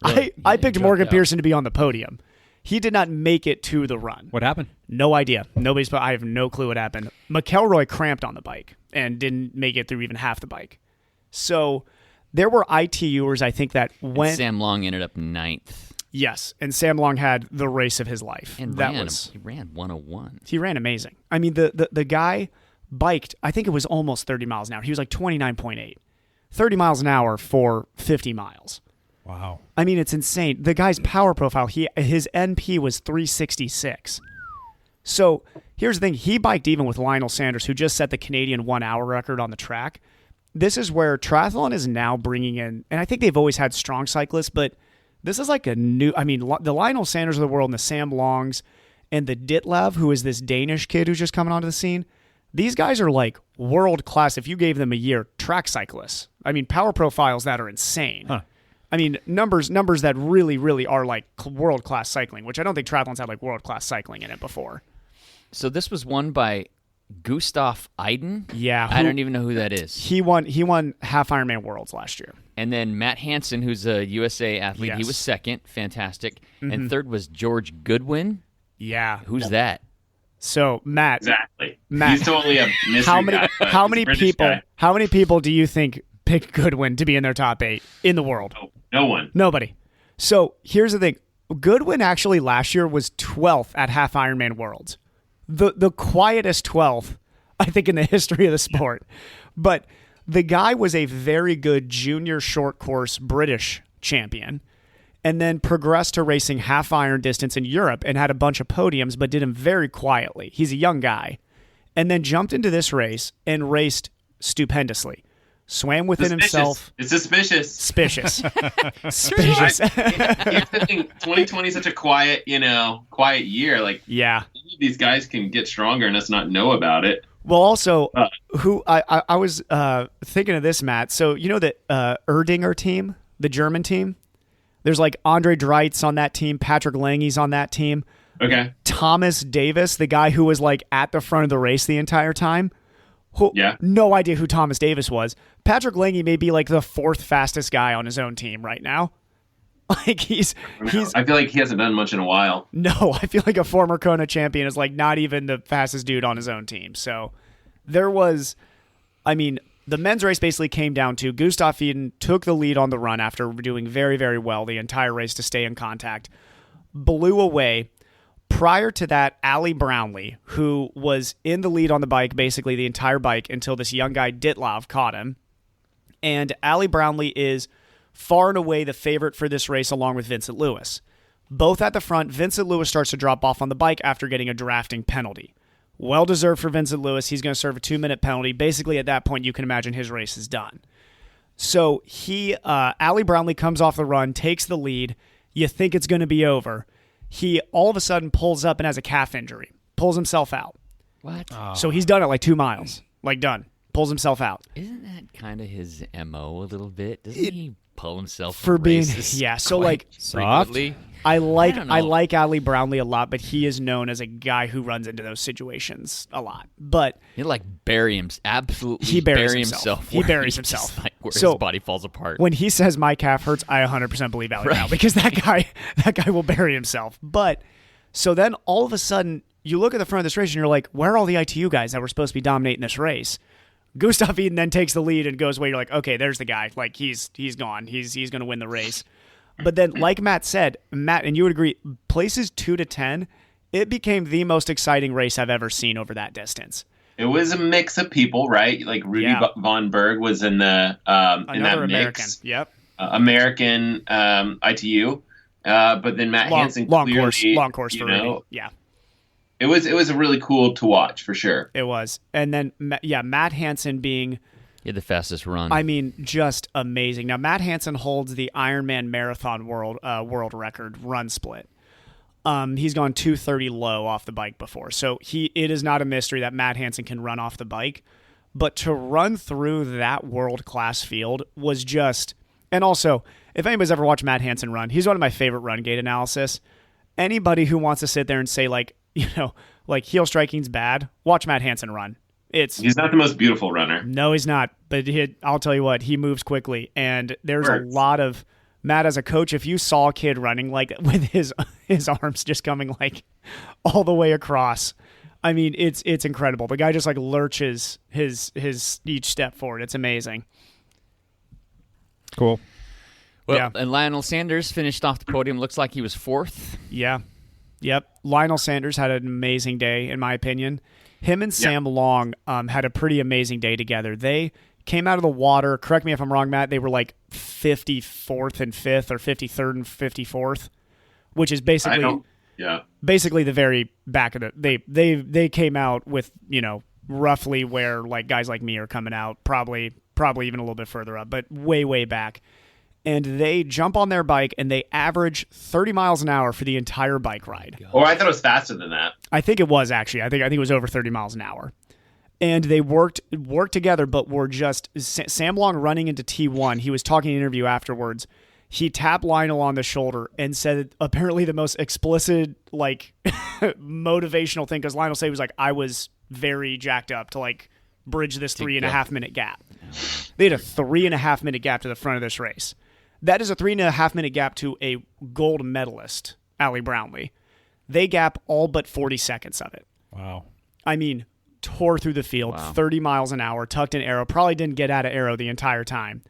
Really? I picked Morgan Pearson to be on the podium. He did not make it to the run. What happened? No idea. I have no clue what happened. McElroy cramped on the bike and didn't make it through even half the bike. So there were ITUers, I think, that went. And Sam Long ended up 9th. Yes, and Sam Long had the race of his life. And he ran 101. He ran amazing. I mean, the guy biked, I think it was almost 30 miles an hour. He was 29.8. 30 miles an hour for 50 miles. Wow. I mean, it's insane. The guy's power profile, his NP was 366. So here's the thing. He biked even with Lionel Sanders, who just set the Canadian 1 hour record on the track. This is where triathlon is now bringing in, and I think they've always had strong cyclists, but this is like a new, I mean, the Lionel Sanders of the world and the Sam Longs and the Ditlev, who is this Danish kid who's just coming onto the scene. These guys are like world class. If you gave them a year, track cyclists. I mean, power profiles that are insane. Huh. I mean, numbers that really, really are like world class cycling, which I don't think triathlon's had like world class cycling in it before. So this was won by Gustav Iden. Yeah, I don't even know who that is. He won half Ironman Worlds last year. And then Matt Hansen, who's a USA athlete, he Yes. was second, fantastic. And third was George Goodwin. Yeah, Who's that? So Matt, Exactly. Matt, He's totally a mystery how many guy, but how he's a many British people guy. how many people do you think picked Goodwin to be in their top 8 in the world? No one. Nobody. So here's the thing. Goodwin actually last year was 12th at half Ironman Worlds. The quietest 12th, I think, in the history of the sport. But the guy was a very good junior short course British champion and then progressed to racing half iron distance in Europe and had a bunch of podiums, but did them very quietly. He's a young guy. And then jumped into this race and raced stupendously. Swam within himself. It's suspicious. Suspicious. Suspicious. Here's the thing. 2020 is such a quiet year. Like, yeah, these guys can get stronger and us not know about it. Well, also, who I was thinking of this, Matt. So you know that Erdinger team, the German team. There's like Andre Dreitz on that team. Patrick Lange's on that team. Okay. Thomas Davis, the guy who was like at the front of the race the entire time. No idea who Thomas Davis was. Patrick Lange may be like the 4th fastest guy on his own team right now. Like he's. I feel like he hasn't done much in a while. No, I feel like a former Kona champion is like not even the fastest dude on his own team. So there was, I mean, the men's race basically came down to Gustav Iden took the lead on the run after doing very, very well the entire race to stay in contact, blew away. Prior to that, Ali Brownlee, who was in the lead on the bike, basically the entire bike, until this young guy Ditlev caught him. And Ali Brownlee is far and away the favorite for this race along with Vincent Lewis. Both at the front, Vincent Lewis starts to drop off on the bike after getting a drafting penalty. Well-deserved for Vincent Lewis. He's going to serve a 2-minute penalty. Basically, at that point, you can imagine his race is done. So Ali Brownlee comes off the run, takes the lead. You think it's going to be over. He all of a sudden pulls up and has a calf injury. Pulls himself out. What? So he's done at like 2 miles. Like done. Pulls himself out. Isn't that kind of his MO a little bit? Doesn't he pull himself for from being races so like frequently? I don't know. like Ali Brownlee a lot, but he is known as a guy who runs into those situations a lot. But he like absolutely he buries bury himself. He where buries he just, himself. like, where So, his body falls apart. When he says my calf hurts, I 100% believe Ali Brownlee because that guy will bury himself. But so then all of a sudden you look at the front of this race and you're like, where are all the ITU guys that were supposed to be dominating this race? Gustav Iden then takes the lead and goes away. You're like, okay, there's the guy. Like he's gone. He's going to win the race. But then, like Matt said, and you would agree, places 2 to 10, it became the most exciting race I've ever seen over that distance. It was a mix of people, right? Like Rudy Von Berg was in the in that American. mix. Yep. American ITU, but then Matt Hansen long clearly, course for know, Rudy. Yeah. It was really cool to watch for sure. It was, and then Matt Hansen being. He had the fastest run. I mean, just amazing. Now, Matt Hansen holds the Ironman Marathon world record run split. He's gone 2:30 low off the bike before, so it is not a mystery that Matt Hansen can run off the bike. But to run through that world-class field was just... And also, if anybody's ever watched Matt Hansen run, he's one of my favorite run gait analysis. Anybody who wants to sit there and say, like heel striking's bad, watch Matt Hansen run. He's not the most beautiful runner. No, he's not. But I'll tell you what, he moves quickly. And there's a lot of... Matt, as a coach, if you saw a kid running like with his arms just coming like all the way across, I mean, it's incredible. The guy just like lurches his each step forward. It's amazing. Cool. Well, and Lionel Sanders finished off the podium. Looks like he was 4th. Yeah. Yep. Lionel Sanders had an amazing day, in my opinion. Him and Sam Long had a pretty amazing day together. They came out of the water. Correct me if I'm wrong, Matt. They were like 54th and 5th or 53rd and 54th, which is basically basically the very back of the. They came out with, you know, roughly where like guys like me are coming out, probably even a little bit further up, but way back. And they jump on their bike and they average 30 miles an hour for the entire bike ride. Or I thought it was faster than that. I think it was actually. I think it was over 30 miles an hour. And they worked together, but were just Sam Long running into T1. He was talking in an interview afterwards. He tapped Lionel on the shoulder and said apparently the most explicit, like, motivational thing, because Lionel said he was like, I was very jacked up to like bridge this 3.5 minute gap. They had a 3.5 minute gap to the front of this race. That is a 3.5 minute gap to a gold medalist, Allie Brownlee. They gap all but 40 seconds of it. Wow. I mean, tore through the field, 30 miles an hour, tucked in arrow, probably didn't get out of arrow the entire time.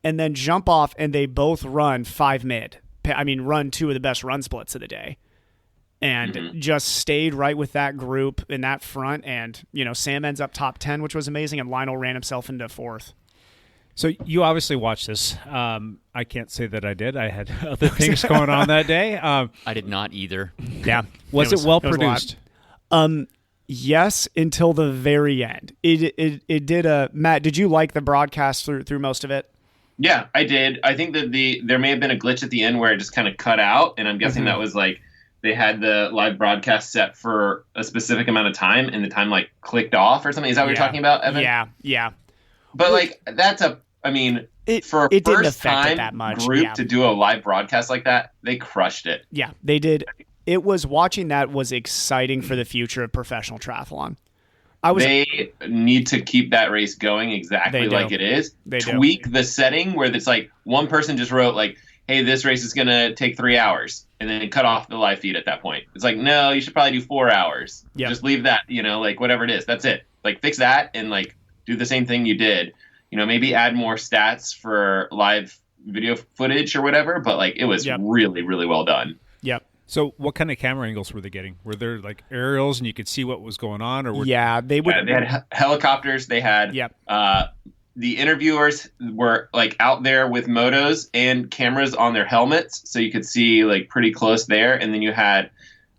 And then jump off, and they both run 5 mid. I mean, run 2 of the best run splits of the day. And just stayed right with that group in that front. And, you know, Sam ends up top 10, which was amazing, and Lionel ran himself into 4th. So you obviously watched this. I can't say that I did. I had other things going on that day. I did not either. Yeah. Was it well produced? Yes, until the very end. It did. Matt, did you like the broadcast through most of it? Yeah, I did. I think that there may have been a glitch at the end where it just kind of cut out, and I'm guessing that was like they had the live broadcast set for a specific amount of time, and the time like clicked off or something. Is that what you're talking about, Evan? Yeah. But like that's for a first time group to do a live broadcast like that, they crushed it. Yeah, they did. Watching that was exciting for the future of professional triathlon. They need to keep that race going exactly like it is. Tweak the setting where it's like one person just wrote like, hey, this race is going to take 3 hours, and then cut off the live feed at that point. It's like, no, you should probably do 4 hours. Yep. Just leave that, you know, like whatever it is. That's it. Like fix that and like do the same thing you did. You know, maybe add more stats for live video footage or whatever, but like it was really, really well done. Yep. So what kind of camera angles were they getting? Were there like aerials and you could see what was going on? Or they had helicopters. They had the interviewers were like out there with motos and cameras on their helmets, so you could see like pretty close there. And then you had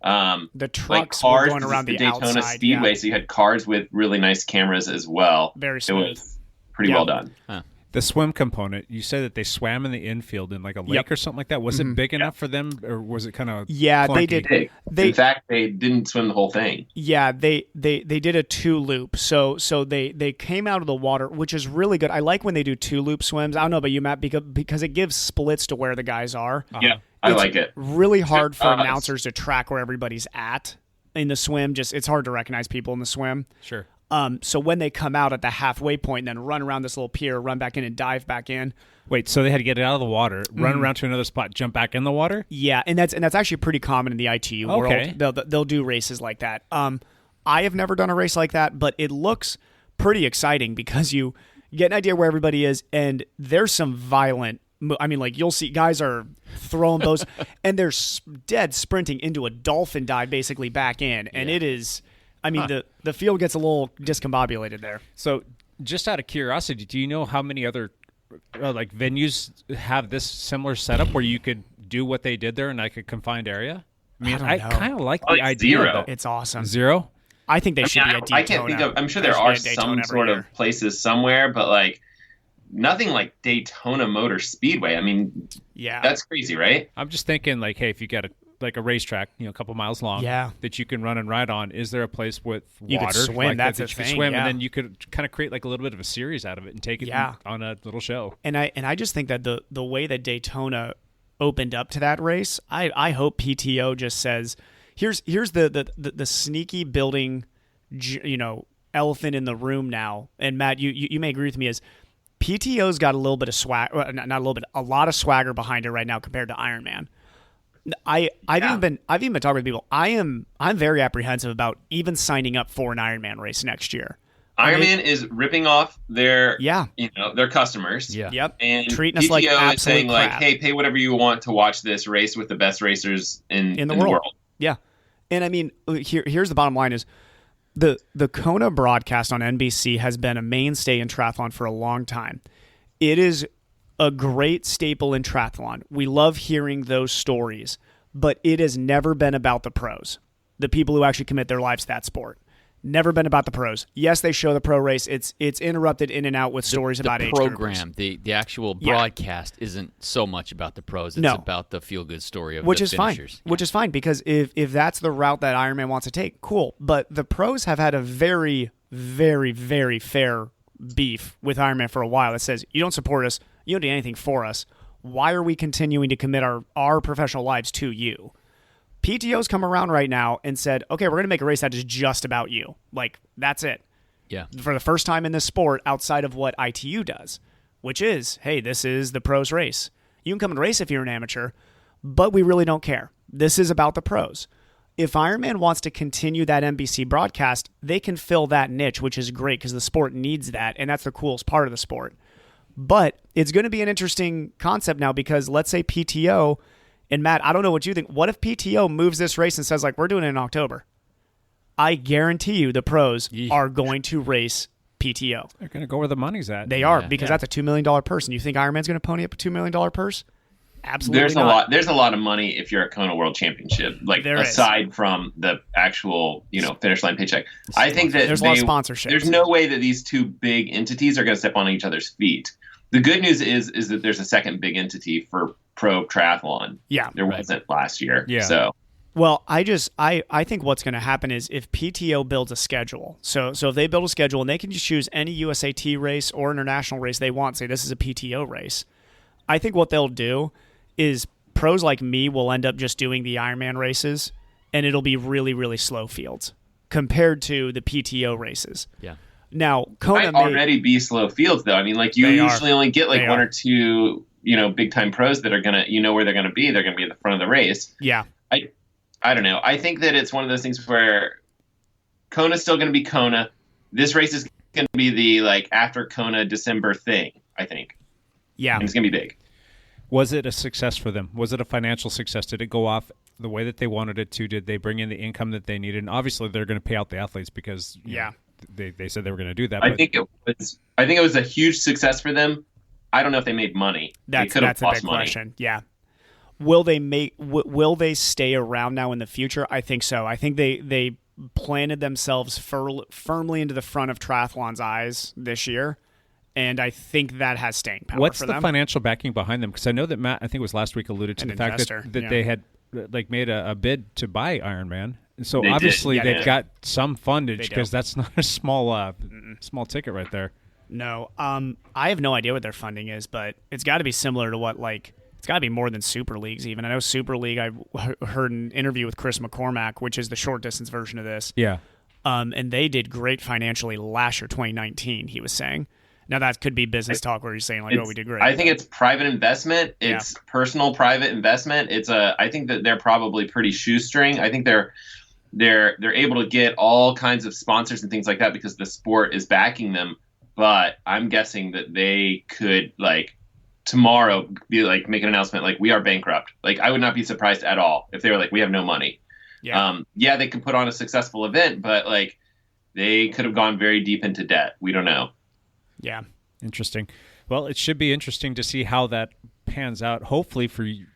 the trucks like cars were going around the Daytona outside, Speedway, so you had cars with really nice cameras as well. Very smooth. It was pretty well done. Huh. The swim component, you said that they swam in the infield in like a lake or something like that. Was it big enough for them, or was it kind of clunky? They did. In fact, they didn't swim the whole thing. Yeah, they did a 2-loop. So they came out of the water, which is really good. I like when they do 2-loop swims. I don't know about you, Matt, because it gives splits to where the guys are. Yeah, I like it. Really hard for announcers to track where everybody's at in the swim. It's hard to recognize people in the swim. Sure. So when they come out at the halfway point and then run around this little pier, run back in and dive back in. Wait, so they had to get it out of the water, run around to another spot, jump back in the water? Yeah, and that's actually pretty common in the ITU world. They'll do races like that. I have never done a race like that, but it looks pretty exciting because you get an idea where everybody is, and there's some violent. I mean, like you'll see guys are throwing bows, and they're dead sprinting into a dolphin dive, basically back in, and it is. I mean, the field gets a little discombobulated there. So, just out of curiosity, do you know how many other like venues have this similar setup where you could do what they did there in like a confined area? I mean, I kind of like the idea. Zero. It's awesome. Zero? I think they should be at Daytona. I can't think of. I'm sure there are some sort of places somewhere, but like nothing like Daytona Motor Speedway. I mean, that's crazy, right? I'm just thinking like, hey, if you got a racetrack, you know, a couple miles long, that you can run and ride on. Is there a place with water? You could swim. Like that's that a you could thing. Swim, and then you could kind of create like a little bit of a series out of it and take it on a little show. And I just think that the way that Daytona opened up to that race, I hope PTO just says, here's the sneaky building, you know, elephant in the room now. And Matt, you may agree with me, is PTO's got a little bit of swag, not a little bit, a lot of swagger behind it right now compared to Ironman. I've even been talking with people. I'm very apprehensive about even signing up for an Ironman race next year. Ironman is ripping off their their customers. Yeah. Yep. And treating PTO us like absolute is saying crap. like, hey, pay whatever you want to watch this race with the best racers in the world. Yeah. And I mean, here's the bottom line is The Kona broadcast on NBC has been a mainstay in triathlon for a long time. It is a great staple in triathlon. We love hearing those stories, but it has never been about the pros, the people who actually commit their lives to that sport. Never been about the pros. Yes, they show the pro race. It's interrupted in and out with stories about age program. groupers. The actual broadcast isn't so much about the pros. It's about the feel good story of which the is finishers. Fine. Which is fine because if that's the route that Ironman wants to take, cool. But the pros have had a very, very, very fair beef with Ironman for a while that says you don't support us, you don't do anything for us. Why are we continuing to commit our professional lives to you? PTO's come around right now and said, okay, we're going to make a race that is just about you. Like, that's it. Yeah. For the first time in this sport outside of what ITU does, which is, hey, this is the pros race. You can come and race if you're an amateur, but we really don't care. This is about the pros. If Ironman wants to continue that NBC broadcast, they can fill that niche, which is great because the sport needs that, and that's the coolest part of the sport. But it's going to be an interesting concept now because let's say PTO... And Matt, I don't know what you think. What if PTO moves this race and says, like, we're doing it in October? I guarantee you the pros are going to race PTO. They're going to go where the money's at. They are, because that's a $2 million purse. And you think Ironman's going to pony up a $2 million purse? Absolutely There's not. There's a lot of money if you're a Kona World Championship, like aside from the actual, finish line paycheck. I think that there's a lot of sponsorships. There's no way that these two big entities are going to step on each other's feet. The good news is that there's a second big entity for pro triathlon. Yeah. There wasn't last year. Yeah. So well, I think what's going to happen is if PTO builds a schedule, so if they build a schedule and they can just choose any USAT race or international race they want, say this is a PTO race, I think what they'll do is pros like me will end up just doing the Ironman races, and it'll be really, really slow fields compared to the PTO races. Yeah. Now, Kona might already be slow fields, though. I mean, like you usually only get like one or two, big time pros that are gonna, where they're gonna be. They're gonna be at the front of the race. Yeah. I don't know. I think that it's one of those things where Kona's still gonna be Kona. This race is gonna be the like after Kona December thing. I think. Yeah. And it's gonna be big. Was it a success for them? Was it a financial success? Did it go off the way that they wanted it to? Did they bring in the income that they needed? And obviously, they're going to pay out the athletes because they said they were going to do that. I think it was a huge success for them. I don't know if they made money. That's a big question. Yeah. Will they stay around now in the future? I think so. I think they planted themselves firmly into the front of triathlon's eyes this year. And I think that has staying power What's for the them. financial backing behind them? Because I know that Matt, I think it was last week, alluded to the fact that they had made a bid to buy Ironman. So obviously they've got some fundage because that's not a small ticket right there. No, I have no idea what their funding is, but it's got to be similar to what it's got to be more than Super Leagues even. I know Super League. I heard an interview with Chris McCormack, which is the short distance version of this. Yeah, and they did great financially last year, 2019. He was saying. Now that could be business talk where you're saying like, "Oh, we did great." I think it's private investment. It's personal private investment. I think that they're probably pretty shoestring. I think they're able to get all kinds of sponsors and things like that because the sport is backing them. But I'm guessing that they could like tomorrow be like make an announcement like we are bankrupt. Like I would not be surprised at all if they were like we have no money. Yeah. They can put on a successful event, but like they could have gone very deep into debt. We don't know. Yeah. Interesting. Well, it should be interesting to see how that pans out. Hopefully for the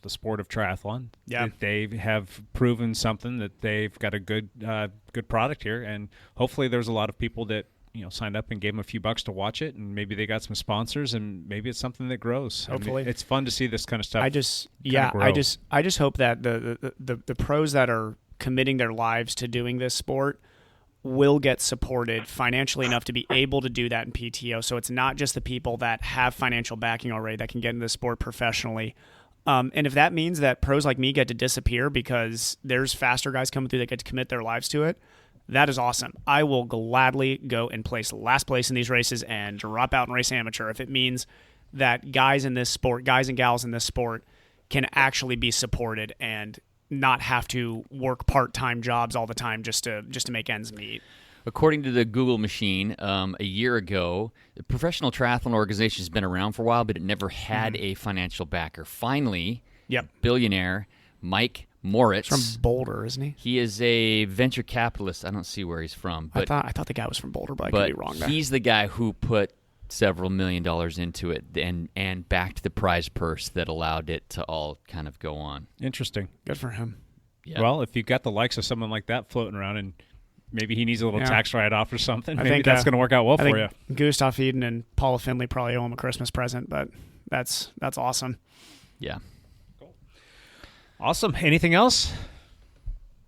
sport of triathlon. Yeah. They have proven something that they've got a good product here, and hopefully there's a lot of people that signed up and gave them a few bucks to watch it, and maybe they got some sponsors, and maybe it's something that grows. Hopefully, it's fun to see this kind of stuff. I just hope that the pros that are committing their lives to doing this sport will get supported financially enough to be able to do that in PTO. So it's not just the people that have financial backing already that can get into the sport professionally. And if that means that pros like me get to disappear because there's faster guys coming through that get to commit their lives to it, that is awesome. I will gladly go and place last place in these races and drop out and race amateur if it means that guys and gals in this sport can actually be supported and not have to work part-time jobs all the time just to make ends meet. According to the Google machine, a year ago, the professional triathlon organization has been around for a while, but it never had a financial backer. Finally, billionaire Mike Moritz. He's from Boulder, isn't he? He is a venture capitalist. I don't see where he's from. But, I thought the guy was from Boulder, but I could be wrong there. He's the guy who put several $1 million into it and backed the prize purse that allowed it to all kind of go on. Interesting. Good for him. Yeah. Well, if you've got the likes of someone like that floating around and maybe he needs a little tax write-off or something, maybe that's going to work out well for you. Gustav Eden and Paula Finley probably owe him a Christmas present, but that's awesome. Yeah. Cool. Awesome. Anything else?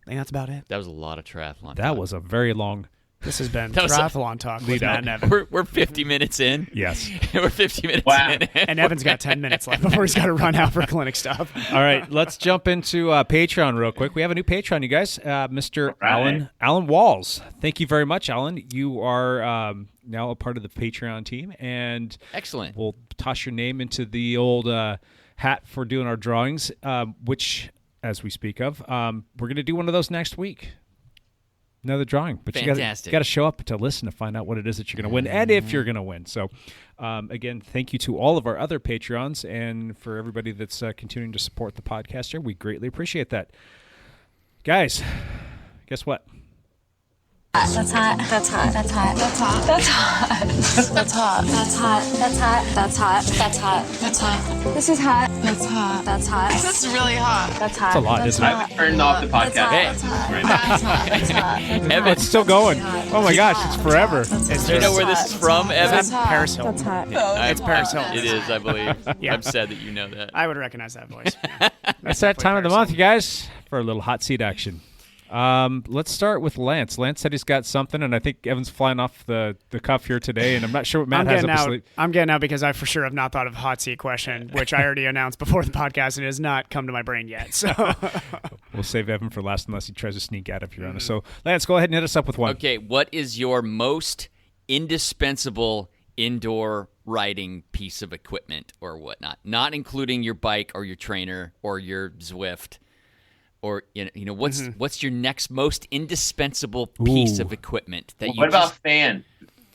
I think that's about it. That was a lot of triathlon. That was a very long. This has been triathlon talk with Matt and Evan. We're 50 minutes in. Yes. We're 50 minutes in. And Evan's got 10 minutes left before he's got to run out for clinic stuff. All right, let's jump into Patreon real quick. We have a new Patreon, you guys. Mr. Alan Walls. Thank you very much, Alan. You are now a part of the Patreon team, and excellent. We'll toss your name into the old hat for doing our drawings, which, as we speak of, we're going to do one of those next week. Another drawing, but fantastic. You got to show up to listen to find out what it is that you're going to win and if you're going to win. So, again, thank you to all of our other Patreons and for everybody that's continuing to support the podcast here. We greatly appreciate that. Guys, guess what? That's hot. That's hot. That's hot. That's hot. That's hot. That's hot. That's hot. That's hot. That's hot. That's hot. That's hot. This is hot. That's hot. That's hot. This is really hot. That's hot. That's a lot, isn't it? I turned off the podcast. That's hot. That's hot. That's hot. Evan, it's still going. Oh my gosh, it's forever. Do you know where this is from, Evan? Paris Hilton. That's hot. It's Paris Hilton. It is, I believe. Yeah. I'm sad that you know that. I would recognize that voice. Yeah. That's that time of the month, you guys, for a little hot seat action. Let's start with Lance. Lance said he's got something, and I think Evan's flying off the cuff here today, and I'm not sure what Matt has up his sleeve. I'm getting out because I for sure have not thought of a hot seat question, which I already announced before the podcast, and it has not come to my brain yet. So we'll save Evan for last unless he tries to sneak out if you're on us. So Lance, go ahead and hit us up with one. Okay, what is your most indispensable indoor riding piece of equipment or whatnot? Not including your bike or your trainer or your Zwift. Or what's your next most indispensable piece of equipment that you? What about fan?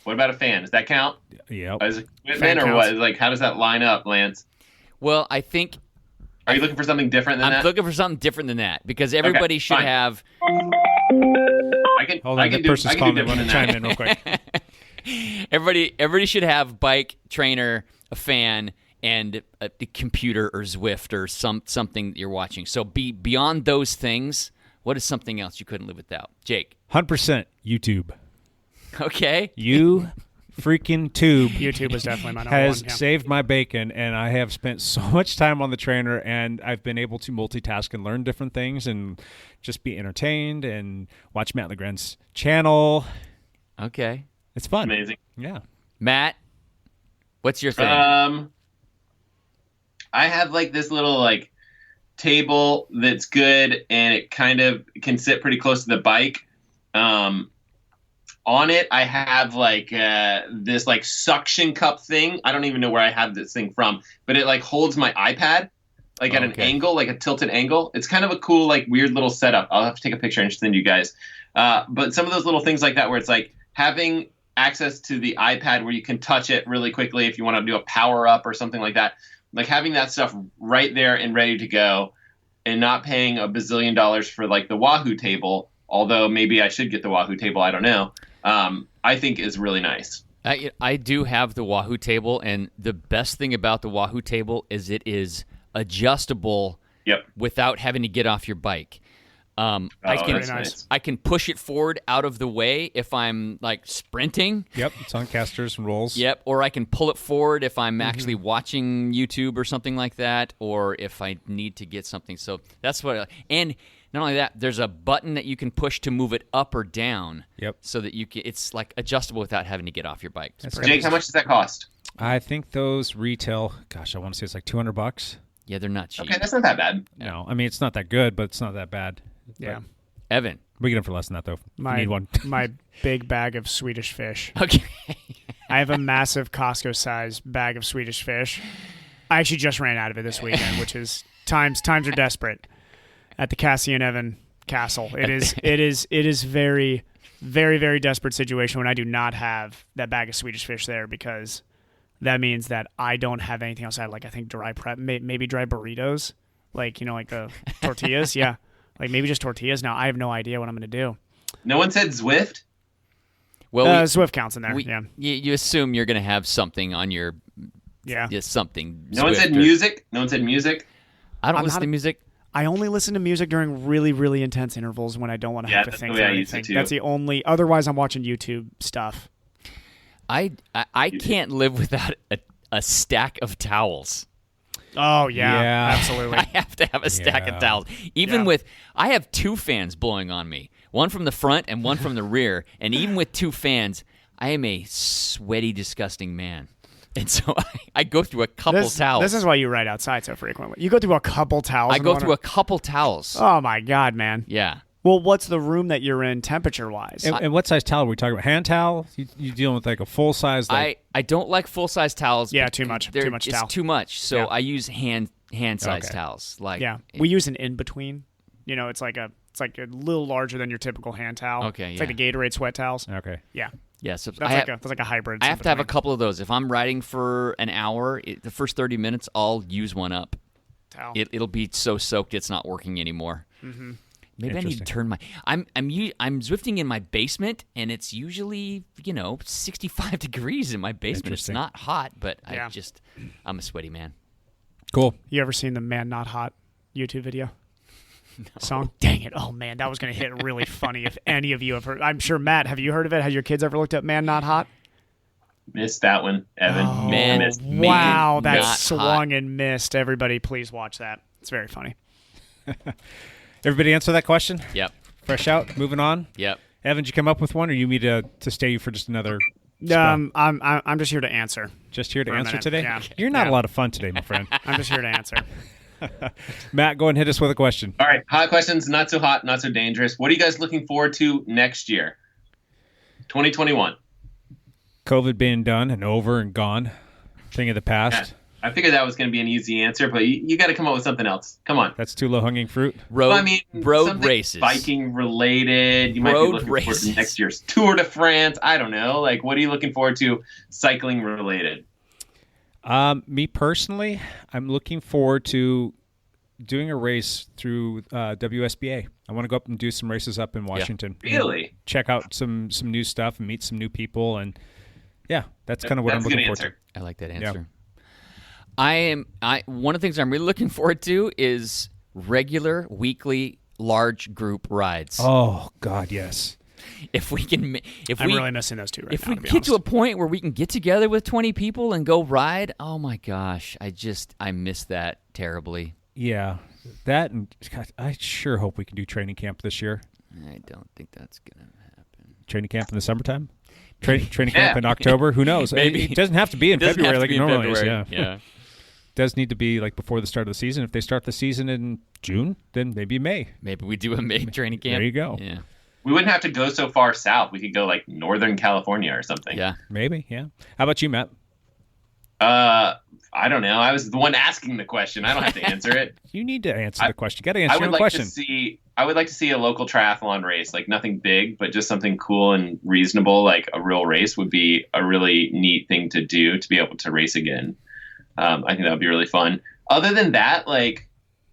What about a fan? Does that count? Yeah. As equipment or what? Like, how does that line up, Lance? Well, I think. Are you looking for something different than that? I'm looking for something different than that because everybody should have. Hold on, that person's calling. I want to chime in real quick. Everybody should have bike, trainer, a fan, and a computer or Zwift or something that you're watching. So beyond those things, what is something else you couldn't live without? Jake. 100% YouTube. Okay. You freaking tube. YouTube is definitely my number has one. Yeah. saved my bacon, and I have spent so much time on the trainer, and I've been able to multitask and learn different things and just be entertained and watch Matt LeGrand's channel. Okay. It's fun. Amazing. Yeah. Matt, what's your thing? I have like this little like table that's good, and it kind of can sit pretty close to the bike. On it, I have like this like suction cup thing. I don't even know where I have this thing from, but it like holds my iPad like at an angle, like a tilted angle. It's kind of a cool like weird little setup. I'll have to take a picture and send you guys. But some of those little things like that, where it's like having access to the iPad where you can touch it really quickly if you want to do a power up or something like that. Like having that stuff right there and ready to go, and not paying $1 bazillion for like the Wahoo table, although maybe I should get the Wahoo table, I don't know, I think is really nice. I do have the Wahoo table, and the best thing about the Wahoo table is it adjustable without having to get off your bike. I can push it forward out of the way if I'm like sprinting. Yep, it's on casters and rolls. Yep, or I can pull it forward if I'm actually watching YouTube or something like that, or if I need to get something. So that's what. And not only that, there's a button that you can push to move it up or down. Yep. So that it's like adjustable without having to get off your bike. Jake, how much does that cost? I think those retail. Gosh, I want to say it's like $200. Yeah, they're not cheap. Okay, that's not that bad. No, I mean it's not that good, but it's not that bad. Yeah. Evan. We get them for less than that, though. My, you need one. My big bag of Swedish fish. Okay. I have a massive Costco-sized bag of Swedish fish. I actually just ran out of it this weekend, which is times are desperate at the Cassie and Evan Castle. It is very, very, very desperate situation when I do not have that bag of Swedish fish there, because that means that I don't have anything else. I think dry prep, maybe dry burritos, like the tortillas. Yeah. Like maybe just tortillas now. I have no idea what I'm going to do. No one said Zwift? Well, Zwift counts in there. Yeah. You assume you're going to have something on your something. No one said music? No one said music? I don't listen to music. I only listen to music during really, really intense intervals when I don't want to have to think the way for I used to anything. too. That's the only. Otherwise, I'm watching YouTube stuff. I can't live without a stack of towels. Oh yeah. Absolutely. I have to have a stack of towels. Even with, I have 2 fans blowing on me, one from the front and one from the rear. And even with 2 fans, I am a sweaty, disgusting man. And so I go through a couple towels. This is why you ride outside so frequently. You go through a couple towels. I go through a couple towels. Oh my God, man. Yeah. Well, what's the room that you're in temperature-wise? And what size towel are we talking about? Hand towel? You dealing with like a full size? I don't like full size towels. Yeah, too much. Too much towel. It's too much. So I use hand size Okay. towels. We use an in between. You know, it's like a little larger than your typical hand towel. Okay, it's like the Gatorade sweat towels. Okay. Yeah. Yeah, so that's like a hybrid. I have to have a couple of those. If I'm riding for an hour, the first 30 minutes, I'll use one up. Towel. It'll be so soaked it's not working anymore. Mm-hmm. Maybe I need to turn my. I'm Zwifting in my basement, and it's usually 65 degrees in my basement. It's not hot, but I'm a sweaty man. Cool. You ever seen the Man Not Hot YouTube video? Song? Dang it. Oh, man, that was going to hit really funny if any of you have heard. I'm sure, Matt, have you heard of it? Have your kids ever looked at Man Not Hot? Missed that one, Evan. Oh, Man, wow, that not swung hot. and missed. Everybody, please watch that. It's very funny. Everybody answer that question? Yep. Fresh out, moving on? Yep. Evan, did you come up with one, or you need to stay for just another spell? I'm just here to answer. Just here to for a answer minute. today? Yeah. You're not Yeah. a lot of fun today, my friend. I'm just here to answer. Matt, go ahead and hit us with a question. All right, hot questions, not so hot, not so dangerous. What are you guys looking forward to next year? 2021. COVID being done and over and gone. Thing of the past. I figured that was going to be an easy answer, but you got to come up with something else. Come on. That's too low-hanging fruit. Road something races. Biking related. You might be Road looking forward races. to next year's Tour de France. I don't know. Like, what are you looking forward to cycling related? Me personally, I'm looking forward to doing a race through WSBA. I want to go up and do some races up in Washington. Really? Check out some new stuff and meet some new people, and yeah, that's kind of what I'm That's a good looking forward to. answer. I like that answer. One of the things I'm really looking forward to is regular weekly large group rides. Oh God, yes. If we can, I'm really missing those two right if now. we get to a point where we can get together with 20 people and go ride, oh my gosh, I miss that terribly. Yeah, that and God, I sure hope we can do training camp this year. I don't think that's gonna happen. Training camp in the summertime. Training camp in October. Who knows? Maybe. It doesn't have to be in Doesn't February have to like be it in normally is. February. Yeah. Does need to be like before the start of the season. If they start the season in June, then maybe May. Maybe we do a May training camp. There you go. Yeah. We wouldn't have to go so far south. We could go like Northern California or something. Yeah. Maybe. Yeah. How about you, Matt? I don't know. I was the one asking the question. I don't have to answer it. You need to answer the question. You got to answer I your would own like question. to see. I would like to see a local triathlon race, like nothing big, but just something cool and reasonable, like a real race would be a really neat thing to do to be able to race again. I think that would be really fun. Other than that, like,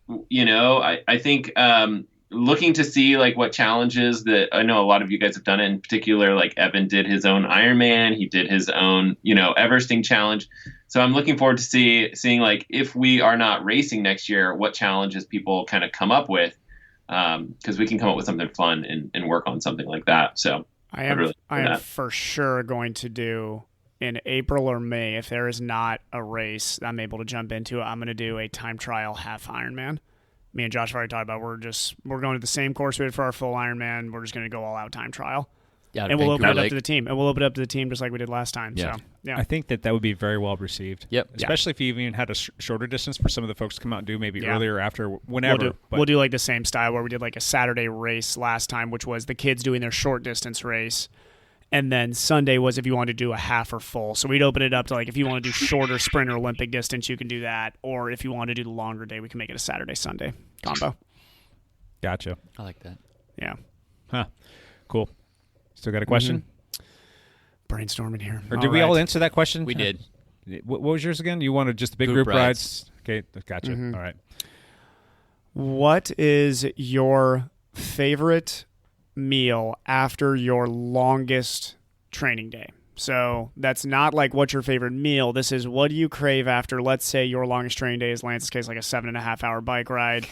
I think looking to see like what challenges that I know a lot of you guys have done it, in particular, like Evan did his own Ironman. He did his own, Everesting challenge. So I'm looking forward to seeing like if we are not racing next year, what challenges people kind of come up with. Because we can come up with something fun and work on something like that. So I am for sure going to do in April or May, if there is not a race I'm able to jump into, I'm going to do a time trial half Ironman. Me and Josh have already talked about we're going to the same course we did for our full Ironman. We're just going to go all out time trial. Yeah, and we'll open it up to the team. And we'll open it up to the team just like we did last time. Yeah. So, yeah. I think that would be very well received. Yep. Especially if you even had a shorter distance for some of the folks to come out and do maybe earlier or after, whenever. We'll do like the same style where we did like a Saturday race last time, which was the kids doing their short distance race. And then Sunday was if you wanted to do a half or full. So we'd open it up to like if you want to do shorter sprint or Olympic distance, you can do that. Or if you want to do the longer day, we can make it a Saturday-Sunday combo. Gotcha. I like that. Yeah. Huh. Cool. Still got a question? Mm-hmm. Brainstorming here. Or did we all answer that question? We did. What was yours again? You wanted just the big Group group rides? Okay, gotcha. Mm-hmm. All right. What is your favorite meal after your longest training day? So that's not like what's your favorite meal. This is what do you crave after, let's say, your longest training day is Lance's case, like a 7.5 hour bike ride.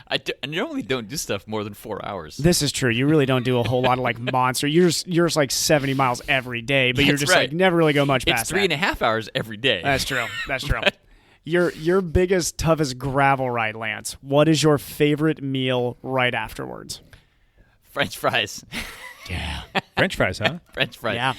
I normally don't do stuff more than 4 hours. This is true. You really don't do a whole lot of like monster. You're just like 70 miles every day, but you're That's just right. like never really go much past It's 3.5 hours every day. That's true. That's true. Your biggest, toughest gravel ride, Lance. What is your favorite meal right afterwards? French fries. Yeah. French fries, huh? French fries. Yeah.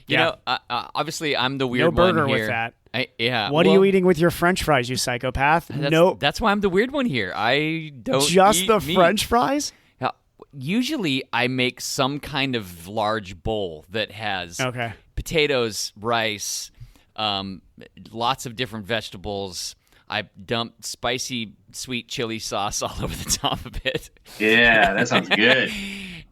You know, obviously, I'm the weird No burger one here. with that. Yeah. What are you eating with your French fries, you psychopath? Nope. That's why I'm the weird one here. I don't Just eat the meat. French fries? Yeah, usually, I make some kind of large bowl that has potatoes, rice, lots of different vegetables. I dump spicy, sweet chili sauce all over the top of it. Yeah, that sounds good.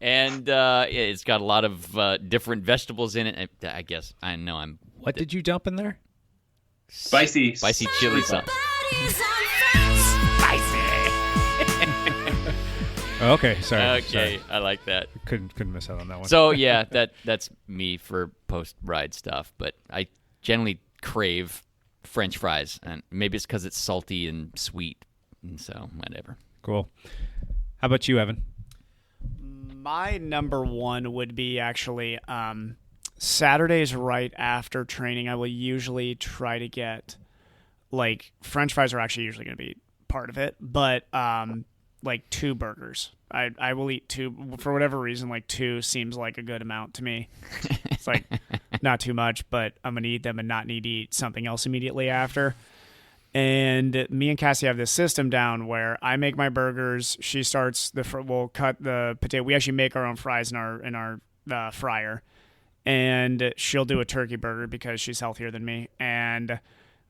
And it's got a lot of different vegetables in it. I guess I know I'm. What did you dump in there? Spicy chili sauce. Okay, sorry. Okay, sorry. I like that. Couldn't miss out on that one. So yeah, that's me for post ride stuff. But I generally crave French fries, and maybe it's because it's salty and sweet, and so whatever. Cool. How about you, Evan? My number one would be actually Saturdays right after training. I will usually try to get, like, French fries are actually usually going to be part of it, but like 2 burgers. I will eat 2 for whatever reason. Like 2 seems like a good amount to me. It's like not too much, but I'm going to eat them and not need to eat something else immediately after. And me and Cassie have this system down where I make my burgers. She starts we'll cut the potato. We actually make our own fries in our fryer, and she'll do a turkey burger because she's healthier than me. And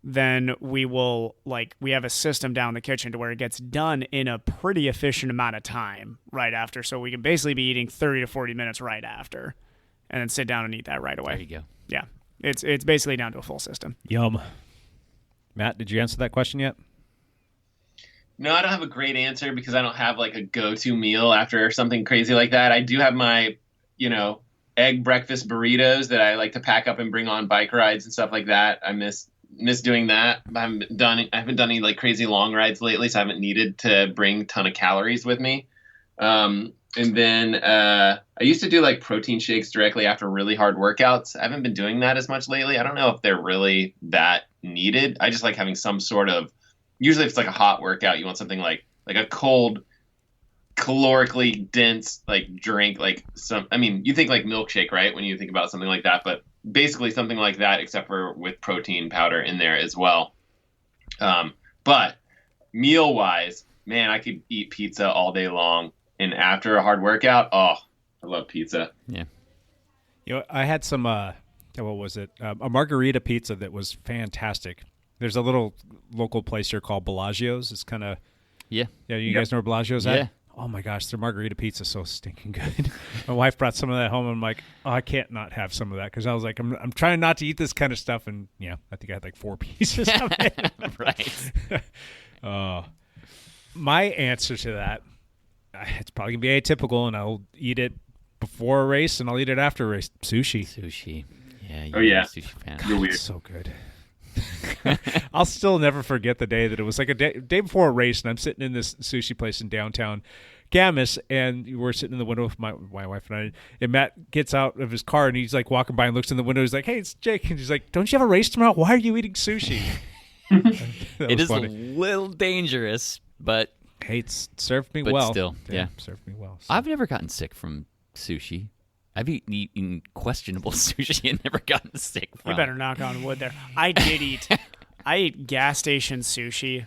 then we have a system down in the kitchen to where it gets done in a pretty efficient amount of time right after. So we can basically be eating 30 to 40 minutes right after, and then sit down and eat that right away. There you go. Yeah, it's basically down to a full system. Yum. Matt, did you answer that question yet? No, I don't have a great answer because I don't have like a go-to meal after something crazy like that. I do have my, egg breakfast burritos that I like to pack up and bring on bike rides and stuff like that. I miss doing that. I haven't done any like crazy long rides lately, so I haven't needed to bring a ton of calories with me. And then I used to do like protein shakes directly after really hard workouts. I haven't been doing that as much lately. I don't know if they're really that needed. I just like having some sort of, usually if it's like a hot workout, you want something like a cold, calorically dense like drink, like you think like milkshake, right? When you think about something like that, but basically something like that, except for with protein powder in there as well. But meal wise, man, I could eat pizza all day long. And after a hard workout, I love pizza. Yeah. I had some, what was it? A margarita pizza that was fantastic. There's a little local place here called Bellagio's. It's kind of, you guys know where Bellagio's at? Yeah. Oh my gosh, their margarita pizza is so stinking good. My wife brought some of that home. And I'm like, I can't not have some of that because I was like, I'm trying not to eat this kind of stuff, and I think I had like 4 pieces of it. Right. My answer to that, it's probably gonna be atypical, and I'll eat it before a race, and I'll eat it after a race. Sushi. Yeah. You're a sushi fan. You're weird. It's so good. I'll still never forget the day that it was like a day before a race, and I'm sitting in this sushi place in downtown Camas, and we're sitting in the window with my wife and I, and Matt gets out of his car, and he's like walking by and looks in the window. He's like, "Hey, it's Jake," and he's like, "Don't you have a race tomorrow? Why are you eating sushi?" It is funny. a little dangerous, but hey, it's served me but well. Still, yeah, served me well. So. I've never gotten sick from sushi. I've eaten questionable sushi and never gotten sick from. You better knock on wood there. I ate gas station sushi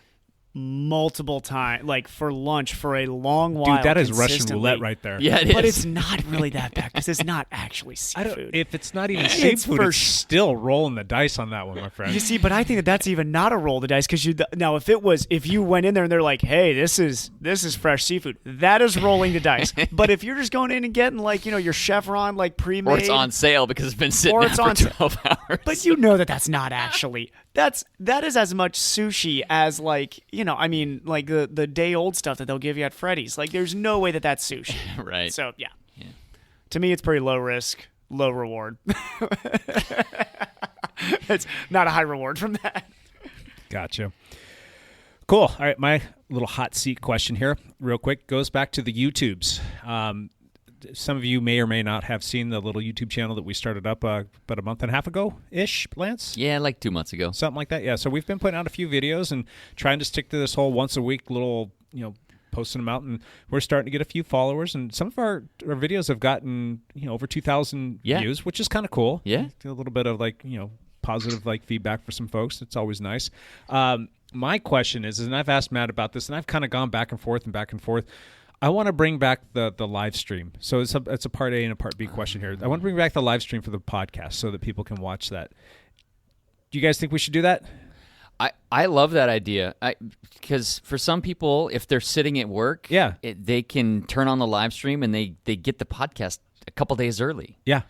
multiple times, like for lunch for a long while. Dude, that is Russian roulette right there. Yeah, it is. But it's not really that bad because it's not actually seafood. If it's not even seafood, it's still rolling the dice on that one, my friend. You see, but I think that's even not a roll of the dice because if you went in there and they're like, "Hey, this is fresh seafood," that is rolling the dice. But if you're just going in and getting like your chevron like pre-made, or it's on sale because it's been sitting out for 12 hours. But that's not actually that is as much sushi as like I mean, like the day old stuff that they'll give you at Freddy's. Like, there's no way that that's sushi. Right. So yeah. To me, it's pretty low risk, low reward. It's not a high reward from that. Gotcha. Cool. All right, my little hot seat question here, real quick, goes back to the YouTubes. Some of you may or may not have seen the little YouTube channel that we started up about a month and a half ago-ish, Lance? Yeah, like 2 months ago. Something like that, yeah. So we've been putting out a few videos and trying to stick to this whole once-a-week little, posting them out, and we're starting to get a few followers, and some of our videos have gotten, over 2,000 views, which is kind of cool. Yeah. A little bit of, positive, feedback for some folks. It's always nice. My question is, and I've asked Matt about this, and I've kind of gone back and forth. I want to bring back the live stream. So it's a part A and a part B question here. I want to bring back the live stream for the podcast so that people can watch that. Do you guys think we should do that? I love that idea because for some people, if they're sitting at work, they can turn on the live stream and they get the podcast a couple days early. Yeah.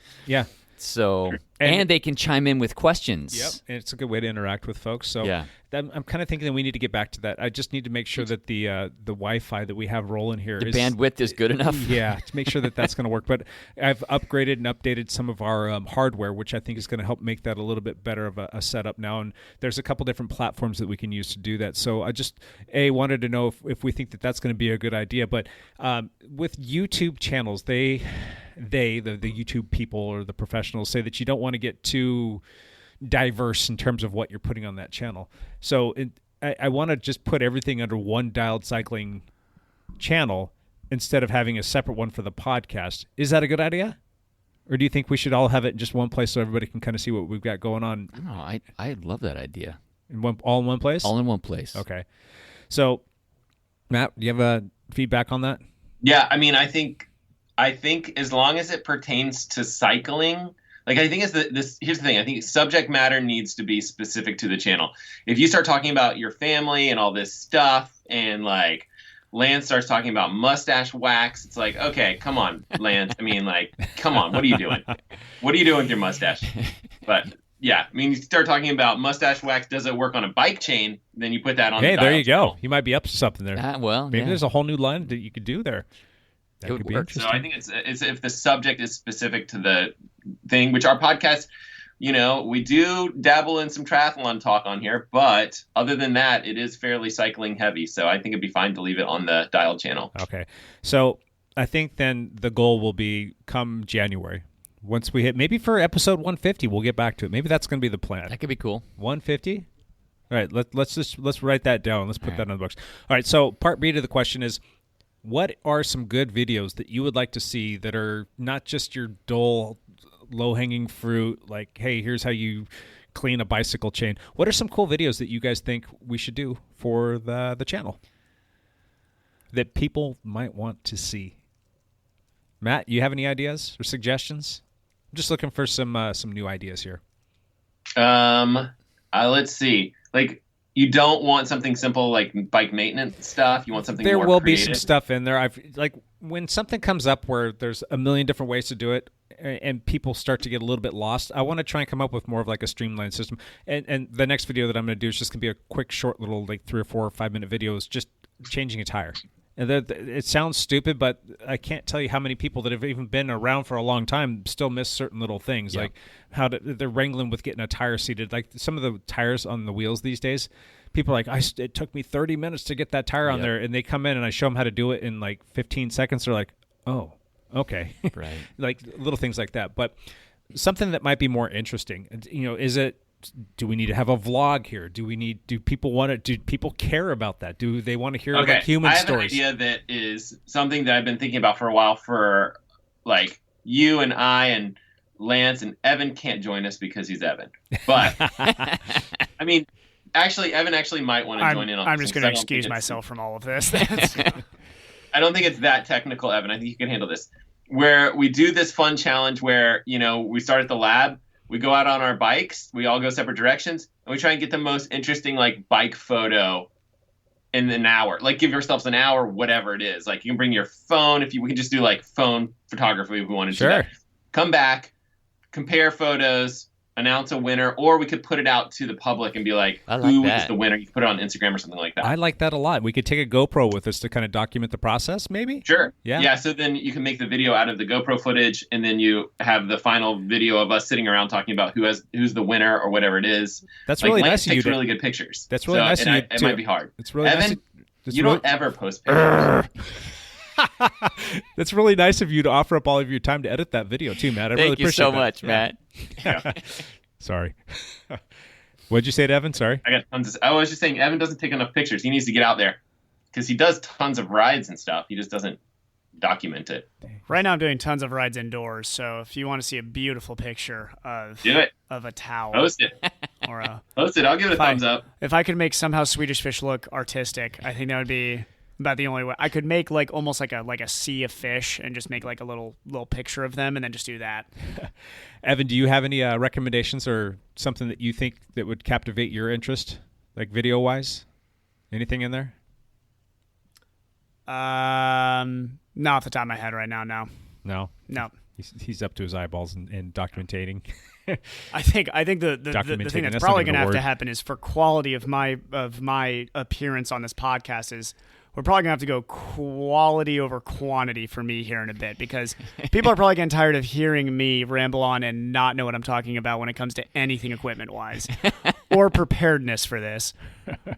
So and they can chime in with questions. Yep, and it's a good way to interact with folks. So yeah. I'm kind of thinking that we need to get back to that. I just need to make sure that the Wi-Fi that we have rolling here, the bandwidth is good enough. Yeah, to make sure that that's going to work. But I've upgraded and updated some of our hardware, which I think is going to help make that a little bit better of a setup now. And there's a couple different platforms that we can use to do that. So I just wanted to know if we think that that's going to be a good idea. But with YouTube channels, the YouTube people or the professionals say that you don't want to get too diverse in terms of what you're putting on that channel. So I want to just put everything under one dialed cycling channel instead of having a separate one for the podcast. Is that a good idea? Or do you think we should all have it in just one place so everybody can kind of see what we've got going on? No, I love that idea. All in one place? All in one place. Okay. So, Matt, do you have feedback on that? Yeah, I mean, I think as long as it pertains to cycling, I think here's the thing. I think subject matter needs to be specific to the channel. If you start talking about your family and all this stuff, and Lance starts talking about mustache wax, it's like, okay, come on, Lance. I mean, come on, what are you doing? What are you doing with your mustache? But yeah, I mean, you start talking about mustache wax, does it work on a bike chain? Then you put that on. Hey, the there you channel. go. You might be up to something there. Maybe there's a whole new line that you could do there. That could be interesting. So I think it's if the subject is specific to the thing, which our podcast, we do dabble in some triathlon talk on here, but other than that, it is fairly cycling heavy. So I think it'd be fine to leave it on the dial channel. Okay. So I think then the goal will be come January. Once we hit, maybe for episode 150, we'll get back to it. Maybe that's going to be the plan. That could be cool. 150? All right, let's write that down. Let's put that on the books. All right, so part B to the question is, what are some good videos that you would like to see that are not just your dull, low-hanging fruit, like, hey, here's how you clean a bicycle chain? What are some cool videos that you guys think we should do for the channel that people might want to see? Matt, you have any ideas or suggestions? I'm just looking for some new ideas here. Let's see. You don't want something simple like bike maintenance stuff. You want something there more will creative. be some stuff in there. When something comes up where there's a million different ways to do it and people start to get a little bit lost, I want to try and come up with more of a streamlined system. And the next video that I'm going to do is just going to be a quick, short little 3 or 4 or 5 minute video is just changing a tire. And it sounds stupid, but I can't tell you how many people that have even been around for a long time still miss certain little things, like how they're wrangling with getting a tire seated. Like some of the tires on the wheels these days, people are like, it took me 30 minutes to get that tire on there, and they come in and I show them how to do it in 15 seconds. They're like, oh, okay. Right. Little things like that. But something that might be more interesting, do we need to have a vlog here? Do people care about that? Do they want to hear human stories? I have an idea that is something that I've been thinking about for a while for you and I and Lance, and Evan can't join us because he's Evan. But I mean, actually, Evan might want to join in on I'm this just going to excuse myself from all of this. I don't think it's that technical, Evan. I think you can handle this. Where we do this fun challenge where, we start at the lab, we go out on our bikes, we all go separate directions, and we try and get the most interesting bike photo in an hour. Give yourselves an hour, whatever it is. You can bring your phone we can just do phone photography if we wanted to. Sure. Come back, compare photos, announce a winner, or we could put it out to the public and be like, I like who that. is the winner? You can put it on Instagram or something like that. I like that a lot. We could take a GoPro with us to kind of document the process, maybe? Sure. Yeah. Yeah. So then you can make the video out of the GoPro footage, and then you have the final video of us sitting around talking about who's the winner or whatever it is. That's Like, really Lance nice of you takes to- really good pictures. That's really nice of you It to- might be hard. It's really Evan, nice of- it's you really- don't ever post pictures. That's really nice of you to offer up all of your time to edit that video too, Matt. I really Thank you appreciate so that. much, Yeah. Matt. Sorry. What'd you say to Evan? Sorry. I got tons of, I was just saying, Evan doesn't take enough pictures. He needs to get out there because he does tons of rides and stuff. He just doesn't document it. Right now, I'm doing tons of rides indoors. So if you want to see a beautiful picture Do it. of a towel, Post it. or a Post it. I'll give it a thumbs up. If I could make somehow Swedish Fish look artistic, I think that would be about the only way. I could make like almost like a sea of fish and just make like a little picture of them and then just do that. Evan, do you have any recommendations or something that you think that would captivate your interest, like video wise? Anything in there? Not off the top of my head right now. No. He's up to his eyeballs in documentating. I think the thing Documenting, that's that's probably not even going to a have to word. happen is for quality of my appearance on this podcast is we're probably going to have to go quality over quantity for me here in a bit because people are probably getting tired of hearing me ramble on and not know what I'm talking about when it comes to anything equipment wise or preparedness for this.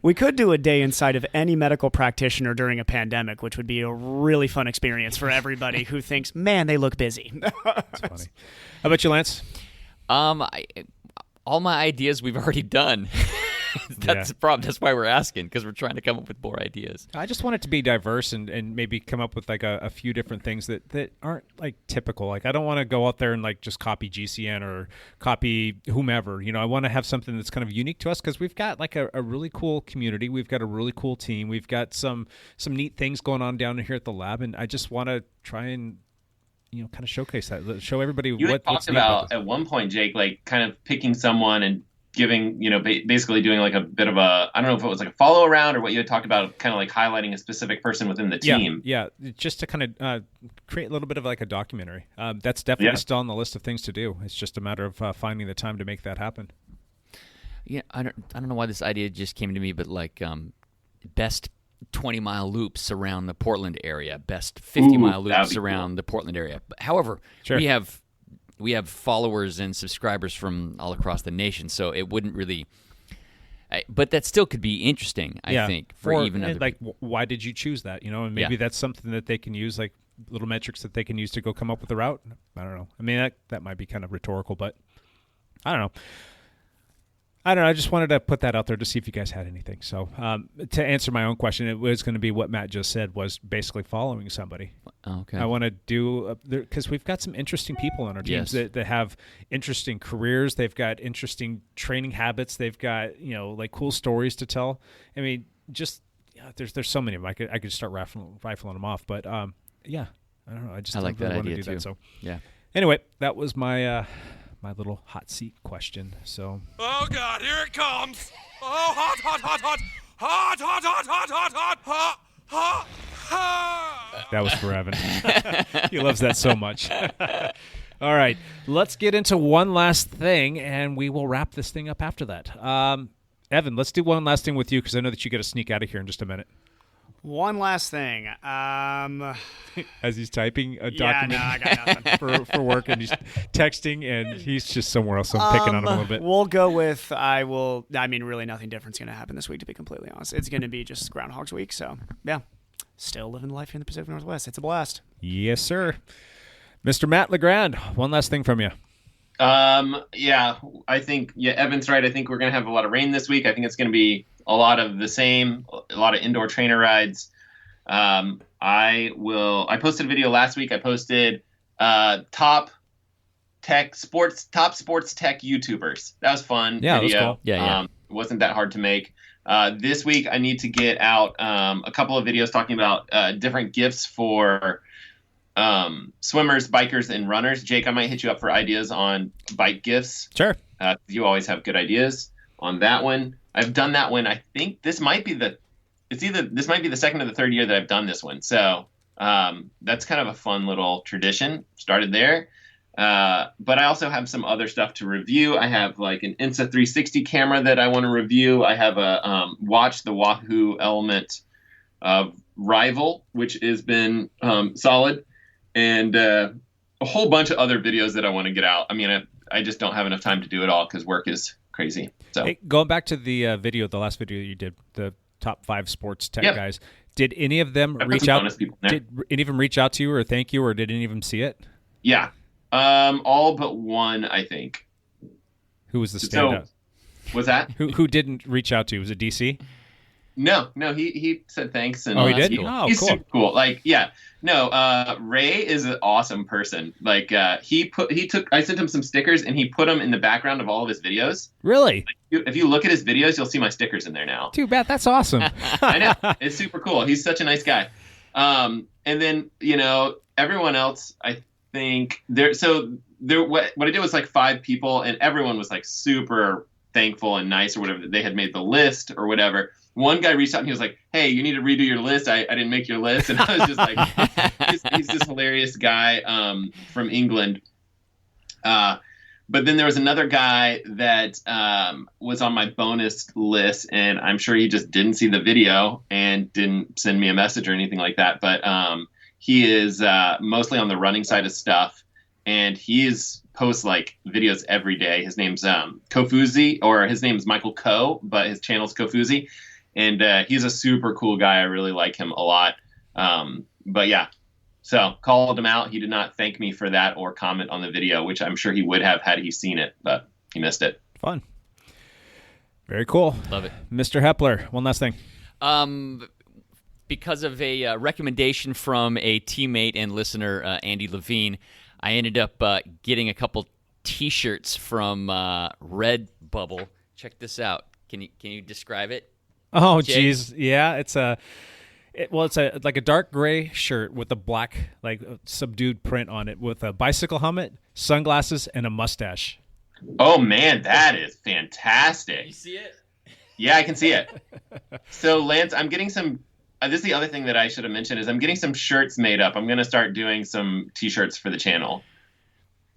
We could do a day inside of any medical practitioner during a pandemic, which would be a really fun experience for everybody who thinks, man, they look busy. That's funny. How about you, Lance? All my ideas we've already done. That's the problem. That's why we're asking, because we're trying to come up with more ideas. I just want it to be diverse and maybe come up with like a few different things that aren't like typical. Like I don't want to go out there and like just copy GCN or copy whomever. I want to have something that's kind of unique to us because we've got like a really cool community. We've got a really cool team. We've got some neat things going on down here at the lab, and I just want to try and kind of showcase that, show everybody You had what's talked neat about about at one point, Jake, like kind of picking someone and giving, basically doing like a bit of a, I don't know if it was like a follow around or what you had talked about, kind of like highlighting a specific person within the team. Yeah, just to kind of create a little bit of like a documentary. That's definitely still on the list of things to do. It's just a matter of finding the time to make that happen. Yeah, I don't know why this idea just came to me, but like best 20-mile loops around the Portland area, best 50-mile loops around the Portland area. However, we have followers and subscribers from all across the nation, so it wouldn't really. But that still could be interesting, I think, for even other like why did you choose that? And maybe that's something that they can use, like little metrics that they can use to go come up with a route. I don't know. I mean, that might be kind of rhetorical, but I don't know. I just wanted to put that out there to see if you guys had anything. So to answer my own question, it was going to be what Matt just said, was basically following somebody. Okay. I want to do because we've got some interesting people on our teams that have interesting careers. They've got interesting training habits. They've got like cool stories to tell. I mean, just there's so many of them. I could start rifling them off, but I don't know. I like really that want to idea do too. that. So Anyway, that was my my little hot seat question. So. Oh God, here it comes! Oh, hot, hot, hot, hot, hot, hot, hot, hot, hot, hot, hot, hot, hot. That was for Evan. He loves that so much. All right, let's get into one last thing, and we will wrap this thing up after that. Evan, let's do one last thing with you because I know that you got to sneak out of here in just a minute. One last thing. As he's typing a document I got nothing. for work, and he's texting, and he's just somewhere else. I'm picking on him a little bit. We'll go with really nothing different's going to happen this week, to be completely honest. It's going to be just Groundhog's Week, so yeah. Still living life here in the Pacific Northwest. It's a blast. Yes, sir. Mr. Matt LeGrand, one last thing from you. I think Evan's right. I think we're going to have a lot of rain this week. I think it's going to be a lot of the same, a lot of indoor trainer rides. I posted a video last week. I posted top sports tech YouTubers. That was fun. Yeah, video. that was cool. Yeah. It wasn't that hard to make. This week I need to get out a couple of videos talking about different gifts for swimmers, bikers, and runners. Jake, I might hit you up for ideas on bike gifts. Sure. You always have good ideas on that one. I've done that one. I think this might be the second or the third year that I've done this one. So that's kind of a fun little tradition. Started there. But I also have some other stuff to review. I have like an Insta 360 camera that I want to review. I have a watch, the Wahoo Element Rival, which has been solid, and a whole bunch of other videos that I want to get out. I mean, I just don't have enough time to do it all because work is crazy. So hey, going back to the the last video you did, the top 5 sports tech guys, did any of them reach out? Did any of them reach out to you or thank you, or did any of them see it? Yeah, all but one, I think. Who was the standout? Was that who didn't reach out to you? Was it DC? No, he said thanks. And he did? He's cool. super cool. Like, yeah, no, Ray is an awesome person. Like, I sent him some stickers and he put them in the background of all of his videos. Really? Like, if you look at his videos, you'll see my stickers in there now. Too bad. That's awesome. I know. It's super cool. He's such a nice guy. And then, everyone else, I think what I did was like 5 people and everyone was like super thankful and nice or whatever. They had made the list or whatever. One guy reached out and he was like, "Hey, you need to redo your list. I didn't make your list." And I was just like, he's this hilarious guy from England. But then there was another guy that was on my bonus list, and I'm sure he just didn't see the video and didn't send me a message or anything like that. But he is mostly on the running side of stuff, and posts like videos every day. His name's Kofuzi, or his name's Michael Ko, but his channel's Kofuzi. And he's a super cool guy. I really like him a lot. But yeah, so called him out. He did not thank me for that or comment on the video, which I'm sure he would have had he seen it, but he missed it. Fun. Very cool. Love it. Mr. Hepler, one last thing. Because of a recommendation from a teammate and listener, Andy Levine, I ended up getting a couple T-shirts from Redbubble. Check this out. Can you describe it? Oh, geez. Yeah, it's like a dark gray shirt with a black, like subdued print on it with a bicycle helmet, sunglasses, and a mustache. Oh, man, that is fantastic. You see it? Yeah, I can see it. So, Lance, I'm getting some this is the other thing that I should have mentioned is I'm getting some shirts made up. I'm going to start doing some T-shirts for the channel.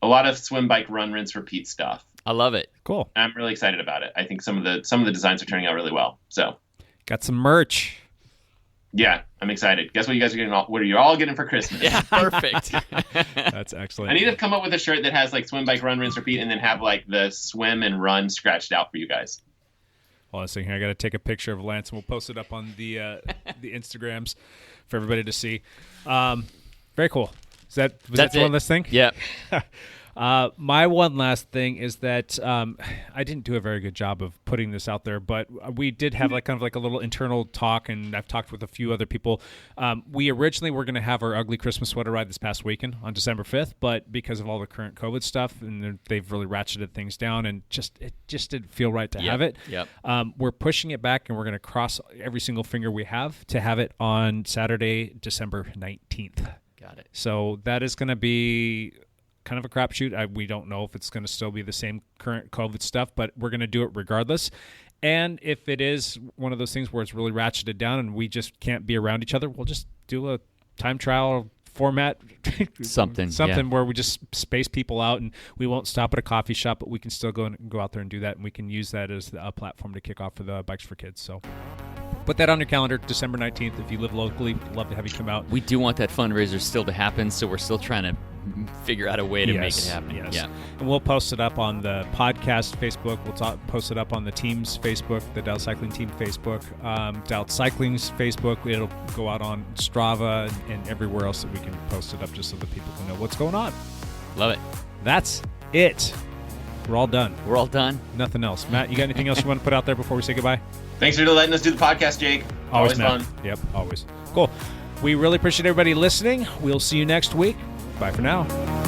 A lot of swim, bike, run, rinse, repeat stuff. I love it. Cool. I'm really excited about it. I think some of the designs are turning out really well. So, got some merch. Yeah, I'm excited. Guess what you guys are getting? What are you all getting for Christmas? Yeah, perfect. That's excellent. I need to come up with a shirt that has like swim, bike, run, rinse, repeat, and then have like the swim and run scratched out for you guys. Hold on a second here. I got to take a picture of Lance, and we'll post it up on the Instagrams for everybody to see. Very cool. Was that one last thing? Yeah. My one last thing is that I didn't do a very good job of putting this out there, but we did have like kind of like a little internal talk, and I've talked with a few other people. We originally were going to have our ugly Christmas sweater ride this past weekend on December 5th, but because of all the current COVID stuff, and they've really ratcheted things down, and it just didn't feel right to have it. Yep. We're pushing it back, and we're going to cross every single finger we have to have it on Saturday, December 19th. Got it. So that is going to be kind of a crapshoot. We don't know if it's going to still be the same current COVID stuff, but we're going to do it regardless. And if it is one of those things where it's really ratcheted down and we just can't be around each other, we'll just do a time trial format. Something where we just space people out, and we won't stop at a coffee shop, but we can still go out there and do that, and we can use that as a platform to kick off for the Bikes for Kids. So put that on your calendar, December 19th. If you live locally, we'd love to have you come out. We do want that fundraiser still to happen, so we're still trying to figure out a way to make it happen. Yes. Yeah. And we'll post it up on the podcast Facebook. We'll post it up on the team's Facebook, the Dialed Cycling Team Facebook, Dialed Cycling's Facebook. It'll go out on Strava and everywhere else that we can post it up just so that people can know what's going on. Love it. That's it. We're all done. We're all done. Nothing else. Matt, you got anything else you want to put out there before we say goodbye? Thanks for letting us do the podcast, Jake. Always fun. Yep, always. Cool. We really appreciate everybody listening. We'll see you next week. Bye for now.